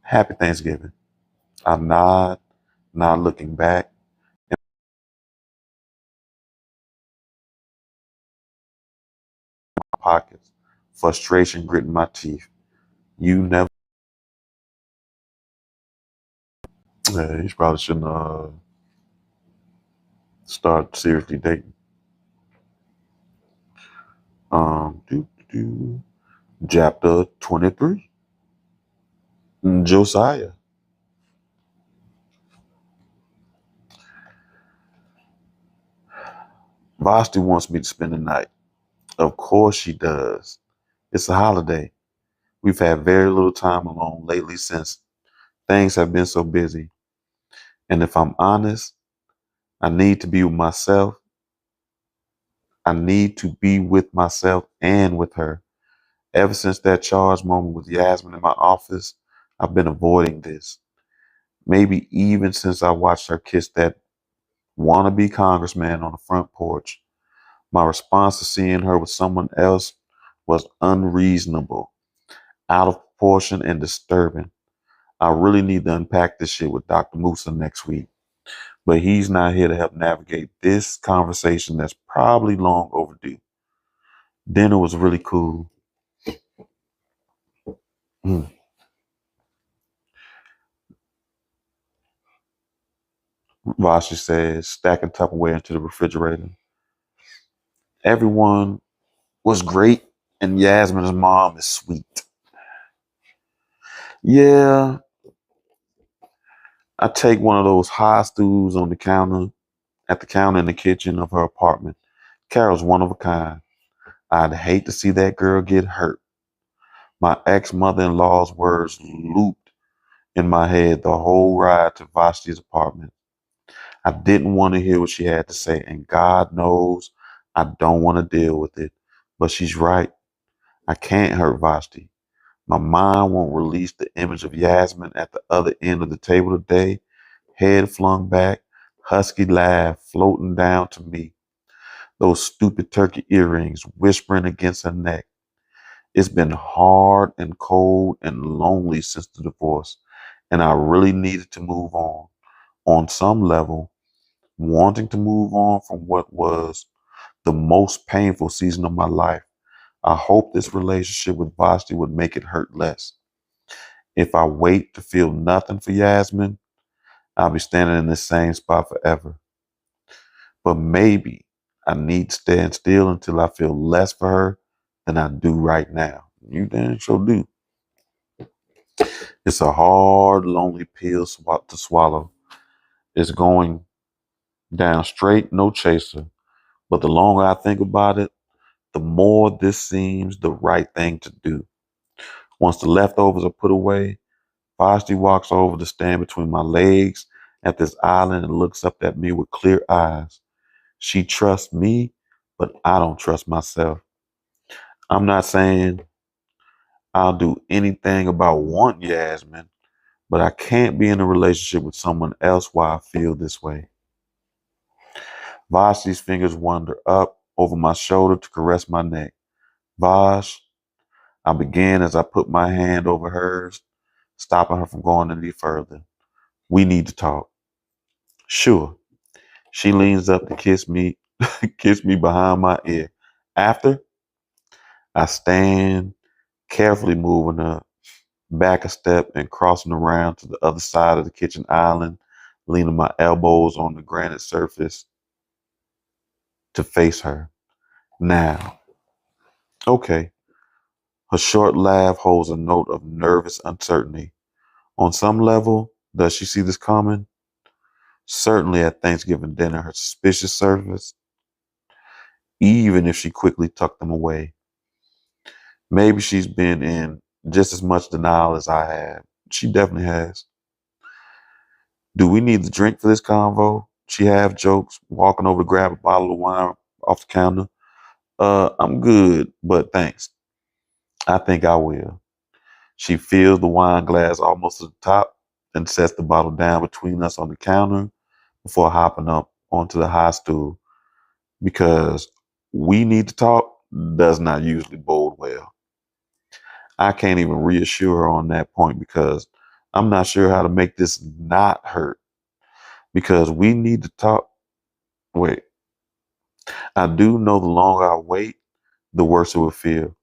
Happy Thanksgiving. I nod, not looking back. Pockets, frustration gritting my teeth. You never. You probably shouldn't start seriously dating. Do chapter 23. Josiah. Vasti wants me to spend the night. Of course she does. It's a holiday. We've had very little time alone lately since things have been so busy. And if I'm honest, I need to be with myself. I need to be with myself and with her. Ever since that charge moment with Yasmin in my office, I've been avoiding this. Maybe even since I watched her kiss that wannabe congressman on the front porch. My response to seeing her with someone else was unreasonable, out of proportion, and disturbing. I really need to unpack this shit with Dr. Musa next week. But he's not here to help navigate this conversation that's probably long overdue. Dinner was really cool. Mm. Vashi says, stacking Tupperware into the refrigerator. Everyone was great, and Yasmin's mom is sweet. Yeah, I take one of those high stools on the counter, at the counter in the kitchen of her apartment. Carol's one of a kind. I'd hate to see that girl get hurt. My ex-mother-in-law's words looped in my head the whole ride to Vashti's apartment. I didn't want to hear what she had to say, and God knows I don't want to deal with it. But she's right. I can't hurt Vashti. My mind won't release the image of Yasmin at the other end of the table today, head flung back, husky laugh floating down to me, those stupid turkey earrings whispering against her neck. It's been hard and cold and lonely since the divorce, and I really needed to move on. On some level, wanting to move on from what was the most painful season of my life, I hope this relationship with Vashti would make it hurt less. If I wait to feel nothing for Yasmin, I'll be standing in the same spot forever. But maybe I need to stand still until I feel less for her than I do right now. You damn sure do. It's a hard, lonely pill to swallow. It's going down straight, no chaser. But the longer I think about it, the more this seems the right thing to do. Once the leftovers are put away, Vashti walks over to stand between my legs at this island and looks up at me with clear eyes. She trusts me, but I don't trust myself. I'm not saying I'll do anything about wanting Yasmin, but I can't be in a relationship with someone else while I feel this way. Vashti's fingers wander up over my shoulder to caress my neck. Vash, I began as I put my hand over hers, stopping her from going any further. We need to talk. Sure. She leans up to kiss me, kiss me behind my ear. After, I stand, carefully moving her back a step and crossing around to the other side of the kitchen island, leaning my elbows on the granite surface to face her. Now, okay. Her short laugh holds a note of nervous uncertainty. On some level, does she see this coming? Certainly at Thanksgiving dinner, her suspicious surface, even if she quickly tucked them away. Maybe she's been in just as much denial as I have. She definitely has. Do we need the drink for this convo? She half jokes, walking over to grab a bottle of wine off the counter. I'm good, but thanks. I think I will. She fills the wine glass almost to the top and sets the bottle down between us on the counter before hopping up onto the high stool because we need to talk does not usually bode well. I can't even reassure her on that point because I'm not sure how to make this not hurt because we need to talk. Wait, I do know the longer I wait, the worse it will feel.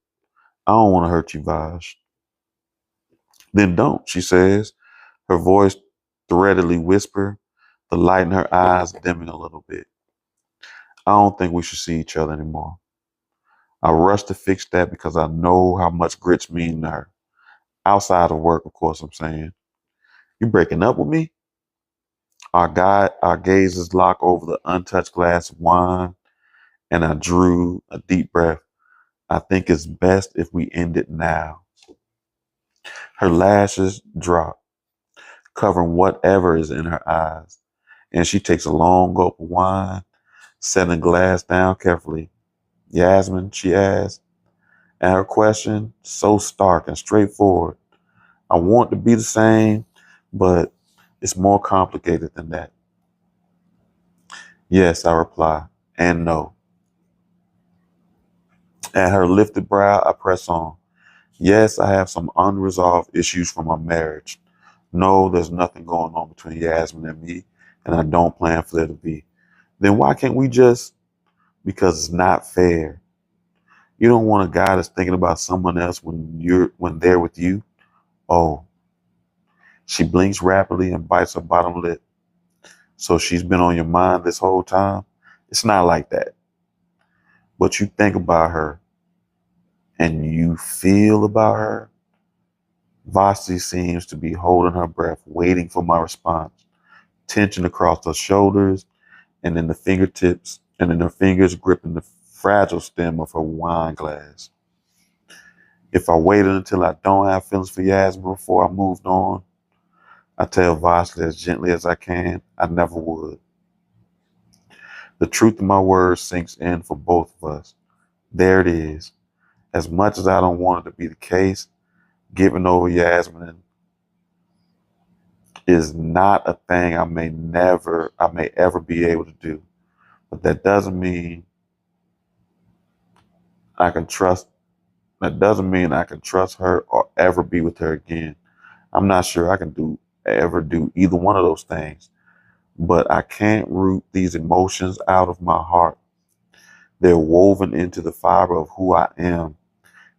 I don't want to hurt you, Vaj. Then don't, she says, her voice threadily whisper, the light in her eyes dimming a little bit. I don't think we should see each other anymore. I rush to fix that because I know how much grits mean to her. Outside of work, of course, I'm saying. You breaking up with me? Our gazes lock over the untouched glass of wine, and I drew a deep breath. I think it's best if we end it now. Her lashes drop, covering whatever is in her eyes, and she takes a long gulp of wine, setting the glass down carefully. Yasmin, she asked, and her question so stark and straightforward. I want to be the same, but it's more complicated than that. Yes, I reply, and no. At her lifted brow, I press on. Yes, I have some unresolved issues from our marriage. No, there's nothing going on between Yasmin and me, and I don't plan for there to be. Then why can't we just? Because it's not fair. You don't want a guy that's thinking about someone else when they're with you. Oh, she blinks rapidly and bites her bottom lip. So she's been on your mind this whole time? It's not like that. But you think about her and you feel about her. Vasti seems to be holding her breath, waiting for my response. Tension across her shoulders and in the fingertips and in her fingers gripping the fragile stem of her wine glass. If I waited until I don't have feelings for Yasmin before I moved on, I tell Vasti as gently as I can, I never would. The truth of my words sinks in for both of us. There it is. As much as I don't want it to be the case, giving over Yasmin is not a thing I may ever be able to do. But that doesn't mean I can trust that doesn't mean I can trust her or ever be with her again. I'm not sure I can ever do either one of those things. But I can't root these emotions out of my heart. They're woven into the fiber of who I am.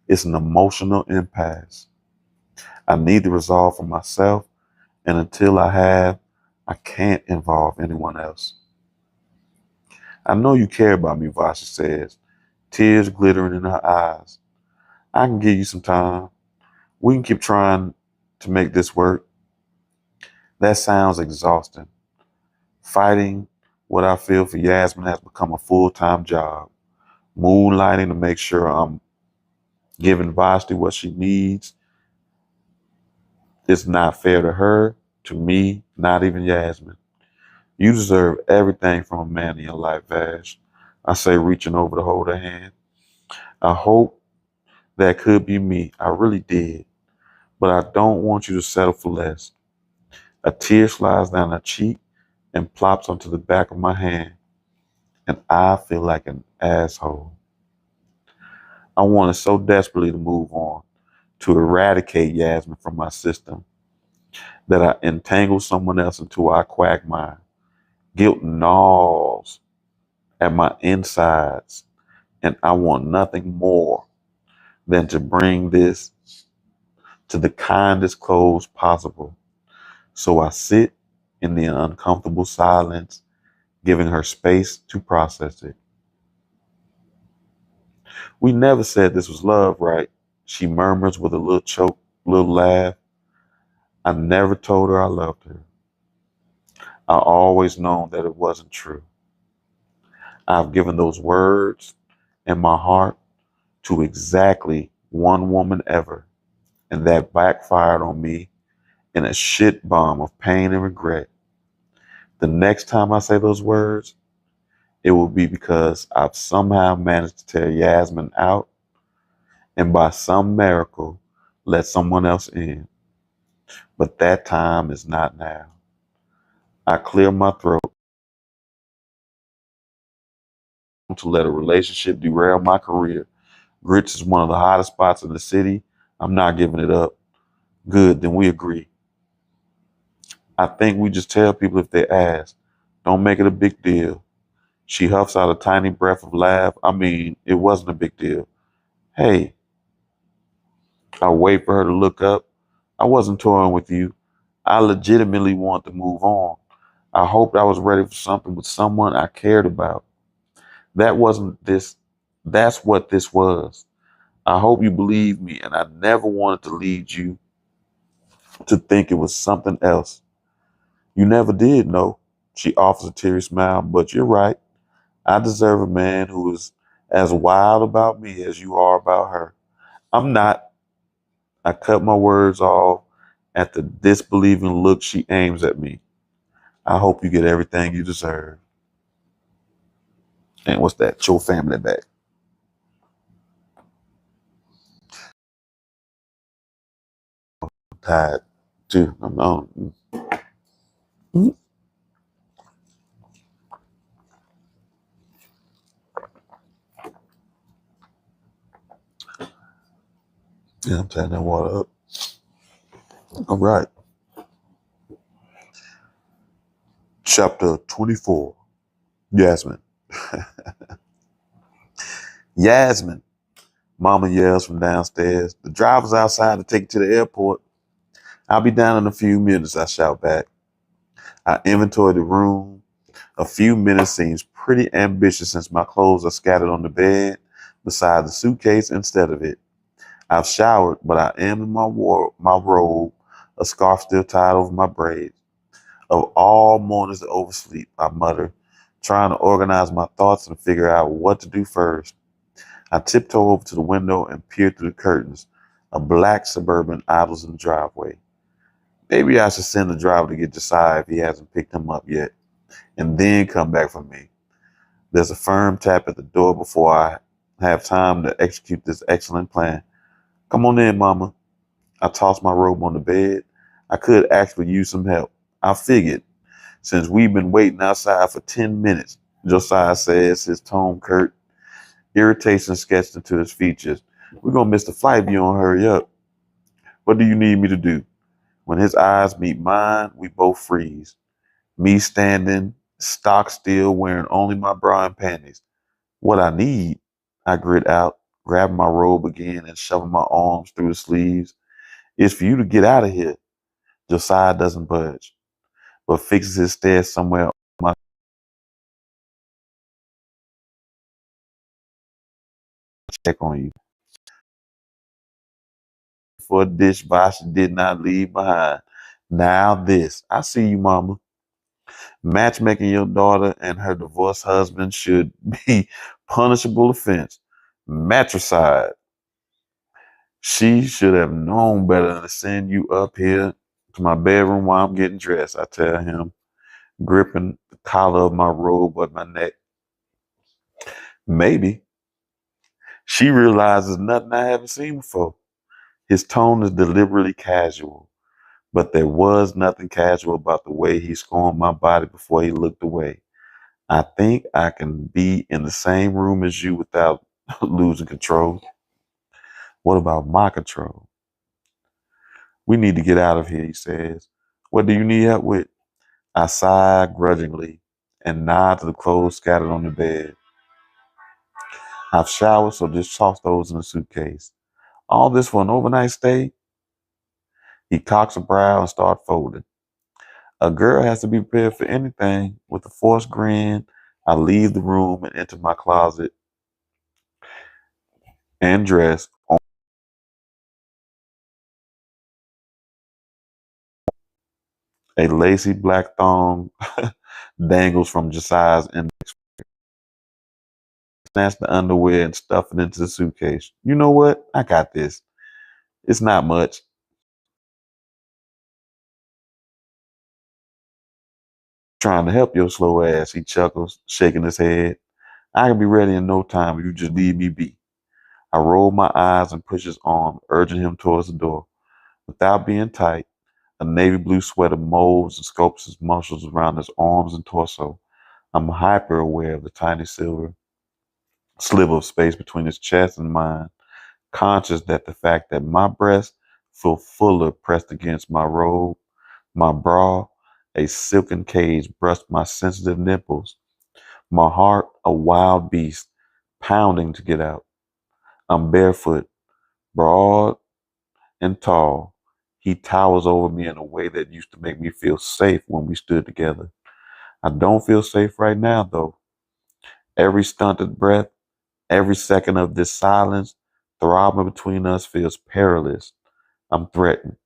It's an emotional impasse. I need to resolve for myself, and until I have, I can't involve anyone else. I know you care about me, Vasha says, tears glittering in her eyes. I can give you some time. We can keep trying to make this work. That sounds exhausting. Fighting what I feel for Yasmin has become a full-time job. Moonlighting to make sure I'm giving Vashti what she needs. It's not fair to her, to me, not even Yasmin. You deserve everything from a man in your life, Vash. I say, reaching over to hold her hand. I hope that could be me. I really did. But I don't want you to settle for less. A tear slides down her cheek and plops onto the back of my hand, and I feel like an asshole. I wanted so desperately to move on, to eradicate Yasmin from my system, that I entangle someone else into our quagmire. Guilt gnaws at my insides, and I want nothing more than to bring this to the kindest close possible. So I sit in the uncomfortable silence, giving her space to process it. We never said this was love, right? She murmurs with a little choke, little laugh. I never told her I loved her. I always known that it wasn't true. I've given those words and my heart to exactly one woman ever, and that backfired on me in a shit bomb of pain and regret. The next time I say those words, it will be because I've somehow managed to tear Yasmin out and by some miracle let someone else in. But that time is not now. I clear my throat to let a relationship derail my career. Grits is one of the hottest spots in the city. I'm not giving it up. Good, then we agree. I think we just tell people if they ask. Don't make it a big deal. She huffs out a tiny breath of laugh. I mean, it wasn't a big deal. Hey, I wait for her to look up. I wasn't toying with you. I legitimately want to move on. I hoped I was ready for something with someone I cared about. That wasn't this. That's what this was. I hope you believe me, and I never wanted to lead you to think it was something else. You never did know. She offers a teary smile, but you're right. I deserve a man who is as wild about me as you are about her. I'm not. I cut my words off at the disbelieving look she aims at me. I hope you get everything you deserve. And what's that? Your family back. I'm tired too. I'm on. Yeah, I'm tearing that water up. All right. Chapter 24. Yasmin. Yasmin. Mama yells from downstairs. The driver's outside to take you to the airport. I'll be down in a few minutes, I shout back. I inventory the room. A few minutes seems pretty ambitious since my clothes are scattered on the bed beside the suitcase instead of it. I've showered, but I am in my robe, a scarf still tied over my braids. Of all mornings to oversleep, I mutter, trying to organize my thoughts and figure out what to do first. I tiptoe over to the window and peer through the curtains. A black Suburban idles in the driveway. Maybe I should send the driver to get Josiah if he hasn't picked him up yet, and then come back for me. There's a firm tap at the door before I have time to execute this excellent plan. Come on in, Mama. I toss my robe on the bed. I could actually use some help. I figured, since we've been waiting outside for 10 minutes, Josiah says, his tone curt, irritation sketched into his features. We're going to miss the flight if you don't hurry up. What do you need me to do? When his eyes meet mine, we both freeze. Me standing stock still, wearing only my bra and panties. What I need, I grit out, grabbing my robe again and shoving my arms through the sleeves, is for you to get out of here. Josiah doesn't budge, but fixes his stare somewhere on my check on you. For a dish box she did not leave behind. Now this. I see you, Mama. Matchmaking your daughter and her divorced husband should be punishable offense. Matricide. She should have known better than to send you up here to my bedroom while I'm getting dressed, I tell him, gripping the collar of my robe at my neck. Maybe. She realizes nothing I haven't seen before. His tone is deliberately casual, but there was nothing casual about the way he scorned my body before he looked away. I think I can be in the same room as you without losing control. What about my control? We need to get out of here, he says. What do you need help with? I sigh grudgingly and nod to the clothes scattered on the bed. I've showered, so just toss those in the suitcase. All this for an overnight stay? He cocks a brow and starts folding. A girl has to be prepared for anything. With a forced grin, I leave the room and enter my closet and dress. A lacy black thong dangles from Josiah's index. snatch the underwear and stuff it into the suitcase. You know what? I got this. It's not much. Trying to help your slow ass, he chuckles, shaking his head. I can be ready in no time if you just leave me be. I roll my eyes and push his arm, urging him towards the door. Without being tight, a navy blue sweater molds and sculpts his muscles around his arms and torso. I'm hyper aware of the tiny silver sliver of space between his chest and mine, conscious that the fact that my breasts feel fuller pressed against my robe, my bra, a silken cage brushed my sensitive nipples, my heart a wild beast, pounding to get out. I'm barefoot, broad and tall. He towers over me in a way that used to make me feel safe when we stood together. I don't feel safe right now, though. Every stunted breath, every second of this silence throbbing between us feels perilous. I'm threatened,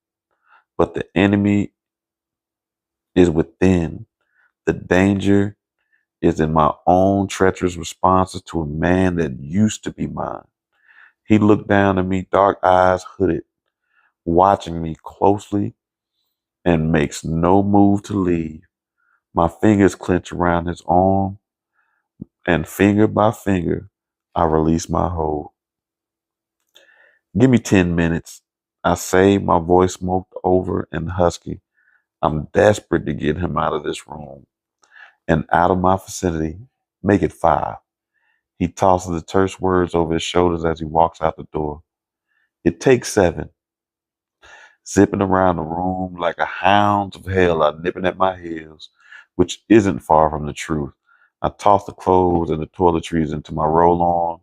but the enemy is within. The danger is in my own treacherous responses to a man that used to be mine. He looked down at me, dark eyes hooded, watching me closely, and makes no move to leave. My fingers clench around his arm, and finger by finger, I release my hold. Give me 10 minutes. I say, my voice smoked over and husky. I'm desperate to get him out of this room and out of my vicinity. Make it 5. He tosses the terse words over his shoulders as he walks out the door. It takes 7. Zipping around the room like a hound of hell are nipping at my heels, which isn't far from the truth. I toss the clothes and the toiletries into my roll-on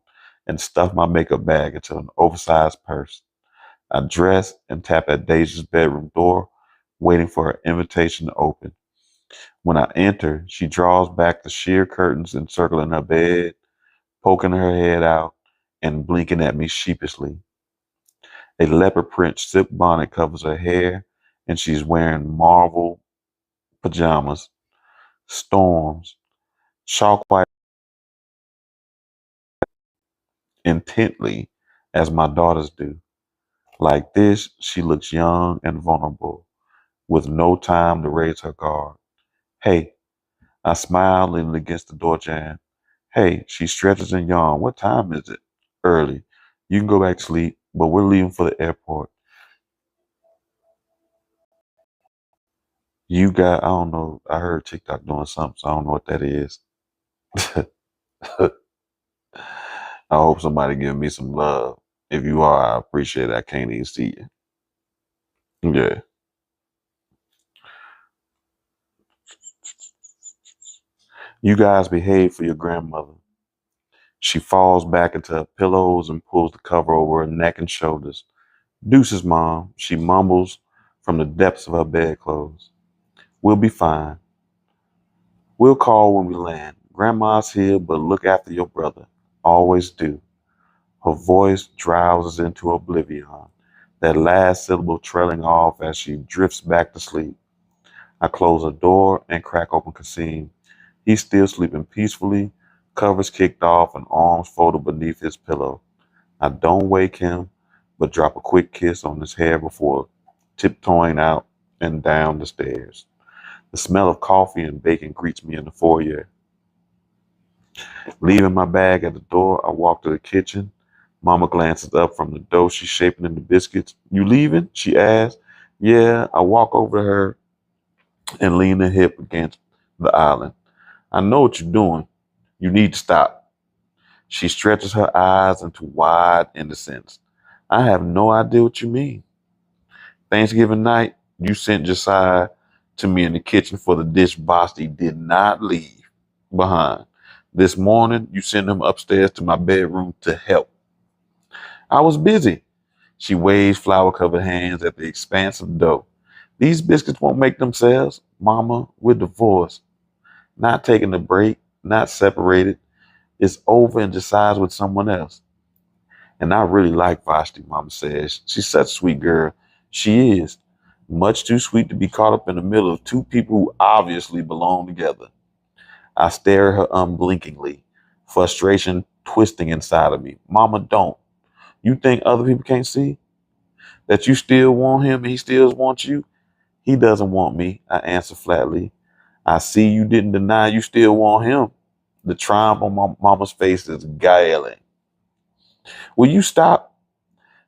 and stuff my makeup bag into an oversized purse. I dress and tap at Deja's bedroom door, waiting for her invitation to open. When I enter, she draws back the sheer curtains encircling her bed, poking her head out and blinking at me sheepishly. A leopard print silk bonnet covers her hair, and she's wearing marble pajamas. Storms, chalk white intently, as my daughters do. Like this, she looks young and vulnerable, with no time to raise her guard. Hey, I smile, leaning against the door jamb. Hey, she stretches and yawns. What time is it? Early. You can go back to sleep, but we're leaving for the airport. I don't know, I heard TikTok doing something, so I don't know what that is. I hope somebody give me some love. If you are, I appreciate it. I can't even see you. Yeah. You guys behave for your grandmother. She falls back into her pillows and pulls the cover over her neck and shoulders. Deuces, Mom, she mumbles from the depths of her bedclothes. We'll be fine. We'll call when we land. Grandma's here, but look after your brother. Always do. Her voice drowses into oblivion, that last syllable trailing off as she drifts back to sleep. I close her door and crack open Kasim. He's still sleeping peacefully, covers kicked off and arms folded beneath his pillow. I don't wake him, but drop a quick kiss on his hair before tiptoeing out and down the stairs. The smell of coffee and bacon greets me in the foyer. Leaving my bag at the door, I walk to the kitchen. Mama glances up from the dough she's shaping into biscuits. You leaving? She asks. Yeah, I walk over to her and lean her hip against the island. I know what you're doing. You need to stop. She stretches her eyes into wide innocence. I have no idea what you mean. Thanksgiving night, you sent Josiah to me in the kitchen for the dish Basti did not leave behind. This morning, you sent him upstairs to my bedroom to help. I was busy. She waves flour-covered hands at the expanse of dough. These biscuits won't make themselves. Mama, we're divorced. Not taking a break, not separated. It's over and decides with someone else. And I really like Vashti, Mama says. She's such a sweet girl. She is. Much too sweet to be caught up in the middle of two people who obviously belong together. I stare at her unblinkingly, frustration twisting inside of me. Mama, don't. You think other people can't see that you still want him and he still wants you? He doesn't want me, I answer flatly. I see you didn't deny you still want him. The triumph on my mama's face is galling. Will you stop?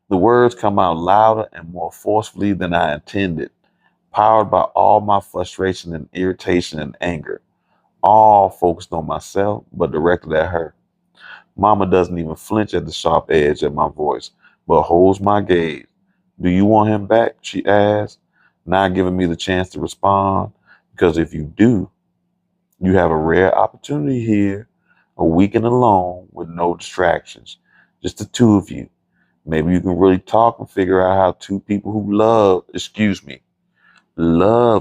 The words come out louder and more forcefully than I intended, powered by all my frustration and irritation and anger, all focused on myself, but directed at her. Mama doesn't even flinch at the sharp edge of my voice, but holds my gaze. Do you want him back? She asks, not giving me the chance to respond, because if you do, you have a rare opportunity here, a weekend alone with no distractions, just the two of you. Maybe you can really talk and figure out how two people who love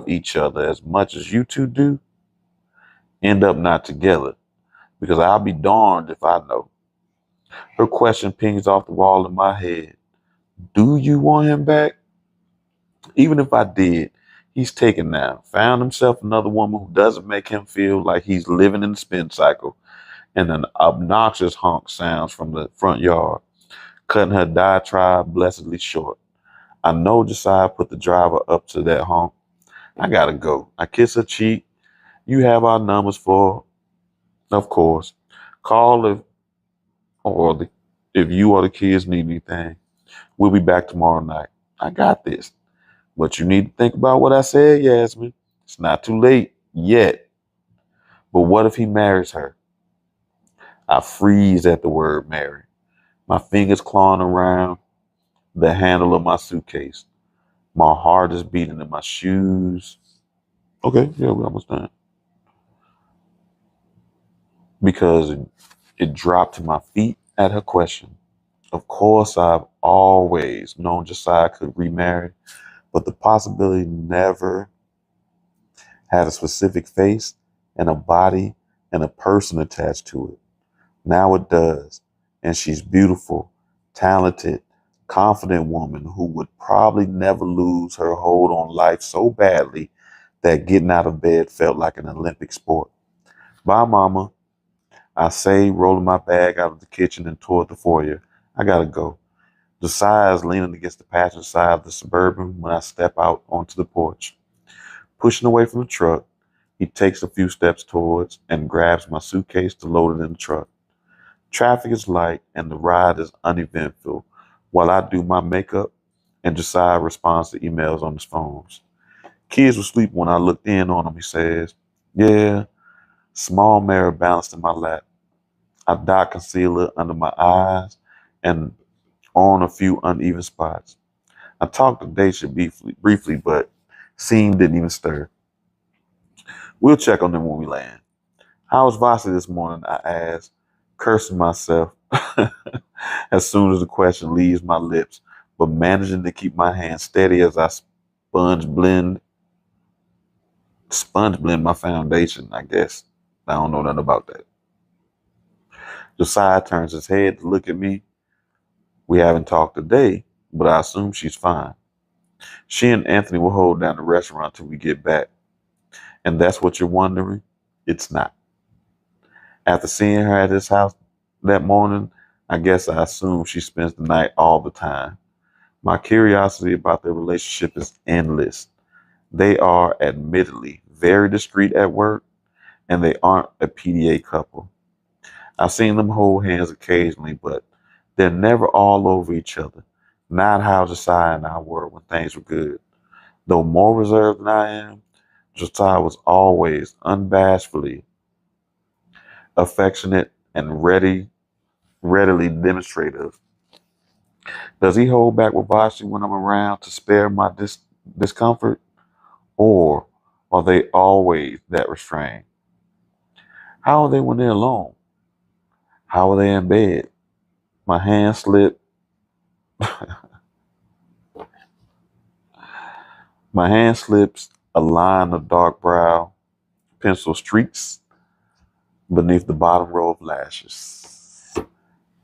each other as much as you two do, end up not together. Because I'll be darned if I know. Her question pings off the wall in my head. Do you want him back? Even if I did, he's taken now. Found himself another woman who doesn't make him feel like he's living in the spin cycle. And an obnoxious honk sounds from the front yard, cutting her diatribe blessedly short. I know Josiah put the driver up to that honk. I gotta go. I kiss her cheek. You have our numbers for, of course. Call if you or the kids need anything. We'll be back tomorrow night. I got this. But you need to think about what I said, Yasmin. It's not too late yet. But what if he marries her? I freeze at the word marry. My fingers clawing around the handle of my suitcase. My heart is beating in my shoes. Okay, yeah, we're almost done. Because it dropped to my feet at her question. Of course, I've always known Josiah could remarry, but the possibility never had a specific face and a body and a person attached to it. Now it does. And she's beautiful, talented, confident woman who would probably never lose her hold on life so badly that getting out of bed felt like an Olympic sport. Bye, mama. I say, rolling my bag out of the kitchen and toward the foyer. I gotta go. Josiah is leaning against the passenger side of the Suburban when I step out onto the porch. Pushing away from the truck, he takes a few steps towards and grabs my suitcase to load it in the truck. Traffic is light and the ride is uneventful while I do my makeup and Josiah responds to emails on his phones. Kids were sleeping when I looked in on him, he says. Yeah, small mirror balanced in my lap. I dot concealer under my eyes and on a few uneven spots. I talked to Daisha briefly, but Seam didn't even stir. We'll check on them when we land. How was Vasi this morning? I asked, cursing myself as soon as the question leaves my lips, but managing to keep my hand steady as I sponge blend my foundation, I guess. I don't know nothing about that. Josiah turns his head to look at me. We haven't talked today, but I assume she's fine. She and Anthony will hold down the restaurant till we get back. And that's what you're wondering? It's not. After seeing her at his house that morning, I guess I assume she spends the night all the time. My curiosity about their relationship is endless. They are admittedly very discreet at work, and they aren't a PDA couple. I've seen them hold hands occasionally, but they're never all over each other. Not how Josiah and I were when things were good. Though more reserved than I am, Josiah was always unabashedly affectionate and readily demonstrative. Does he hold back with Vashi when I'm around to spare my discomfort? Or are they always that restrained? How are they when they're alone? How are they in bed? My hand slipped. My hand slips a line of dark brow pencil streaks beneath the bottom row of lashes.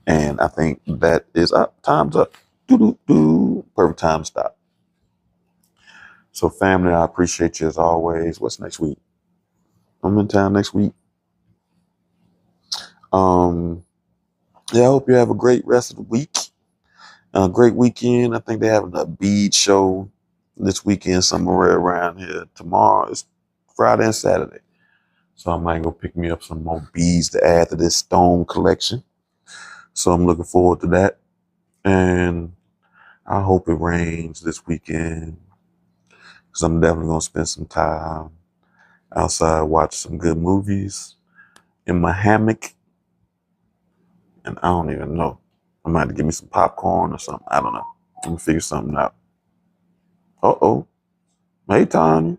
And I think that is up. Time's up. Doo-doo-doo. Perfect time to stop. So family, I appreciate you as always. What's next week? I'm in town next week. Um, Yeah, I hope you have a great rest of the week. A great weekend. I think they're having a bead show this weekend somewhere around here. Tomorrow is Friday and Saturday. So I might go pick me up some more beads to add to this stone collection. So I'm looking forward to that. And I hope it rains this weekend because I'm definitely going to spend some time outside, watch some good movies in my hammock. And I don't even know. I might have to give me some popcorn or something. I don't know. I'm going to figure something out. Uh-oh. Hey, Tanya.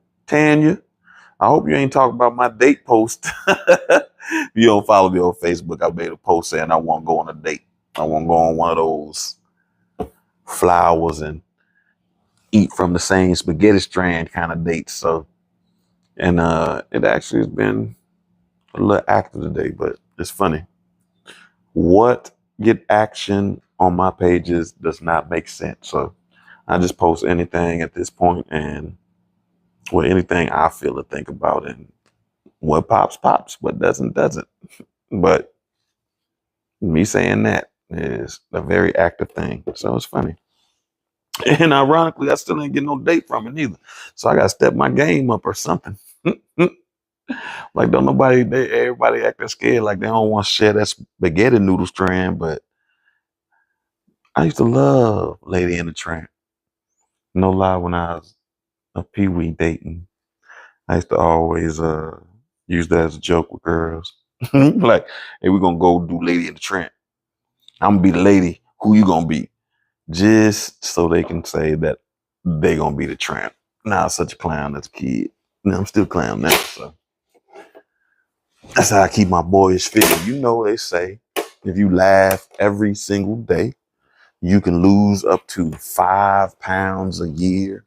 I hope you ain't talking about my date post. If you don't follow me on Facebook, I made a post saying I want to go on a date. I want to go on one of those flowers and eat from the same spaghetti strand kind of dates. So, and it actually has been a little active today, but it's funny. What get action on my pages does not make sense. So I just post anything at this point and well, anything I feel to think about and what pops, pops. What doesn't, doesn't. But me saying that is a very active thing. So it's funny. And ironically, I still ain't getting no date from it either. So I gotta step my game up or something. Like don't nobody everybody acting scared like they don't want to share that spaghetti noodle strand, but I used to love Lady in the Tramp. No lie, when I was a pee-wee dating, I used to always use that as a joke with girls. Like, hey, we're gonna go do Lady in the Tramp. I'm gonna be the lady. Who you gonna be? Just so they can say that they gonna be the tramp. Now, I was such a clown as a kid. Now I'm still a clown now. So that's how I keep my boyish figure. You know, they say if you laugh every single day, you can lose up to 5 pounds a year.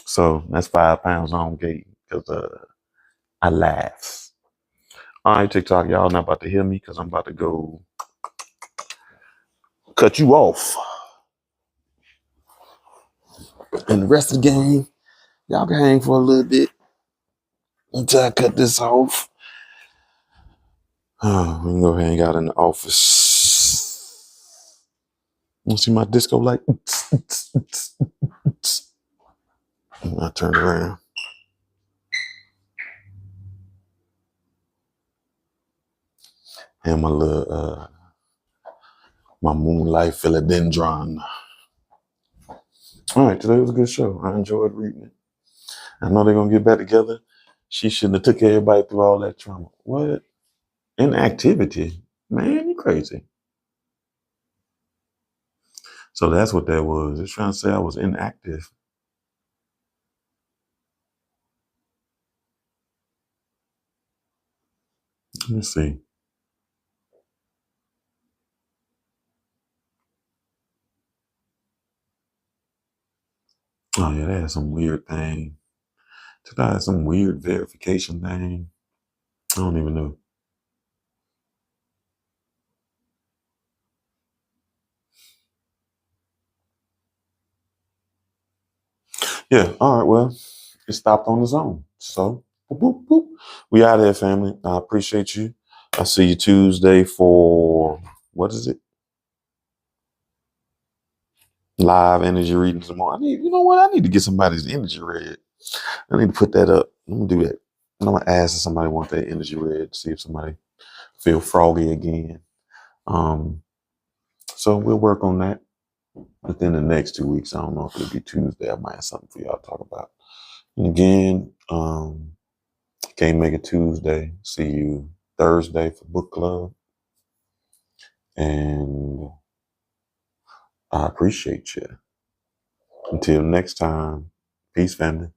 So that's 5 pounds on gate because I laugh. All right, TikTok, y'all not about to hear me because I'm about to go cut you off. And the rest of the game, y'all can hang for a little bit until I cut this off. Oh, we can go hang out in the office. You see my disco light? I turned around. And my little my moonlight philodendron. All right, today was a good show. I enjoyed reading it. I know they're gonna get back together. She shouldn't have took everybody through all that trauma. What? Inactivity? Man, you crazy. So that's what that was. It's trying to say I was inactive. Let me see. Oh yeah, they had some weird thing. Today I had some weird verification thing. I don't even know. Yeah, all right, well, it stopped on its own. So, boop, boop, boop. We out of here, family. I appreciate you. I'll see you Tuesday for, what is it? Live energy readings tomorrow. You know what? I need to get somebody's energy read. I need to put that up. I'm going to do that. And I'm going to ask if somebody wants their energy read, see if somebody feel froggy again. So we'll work on that within the next 2 weeks. I don't know if it'll be Tuesday. I might have something for y'all to talk about. And again, can't make it Tuesday. See you Thursday for book club. And I appreciate you. Until next time, peace, family.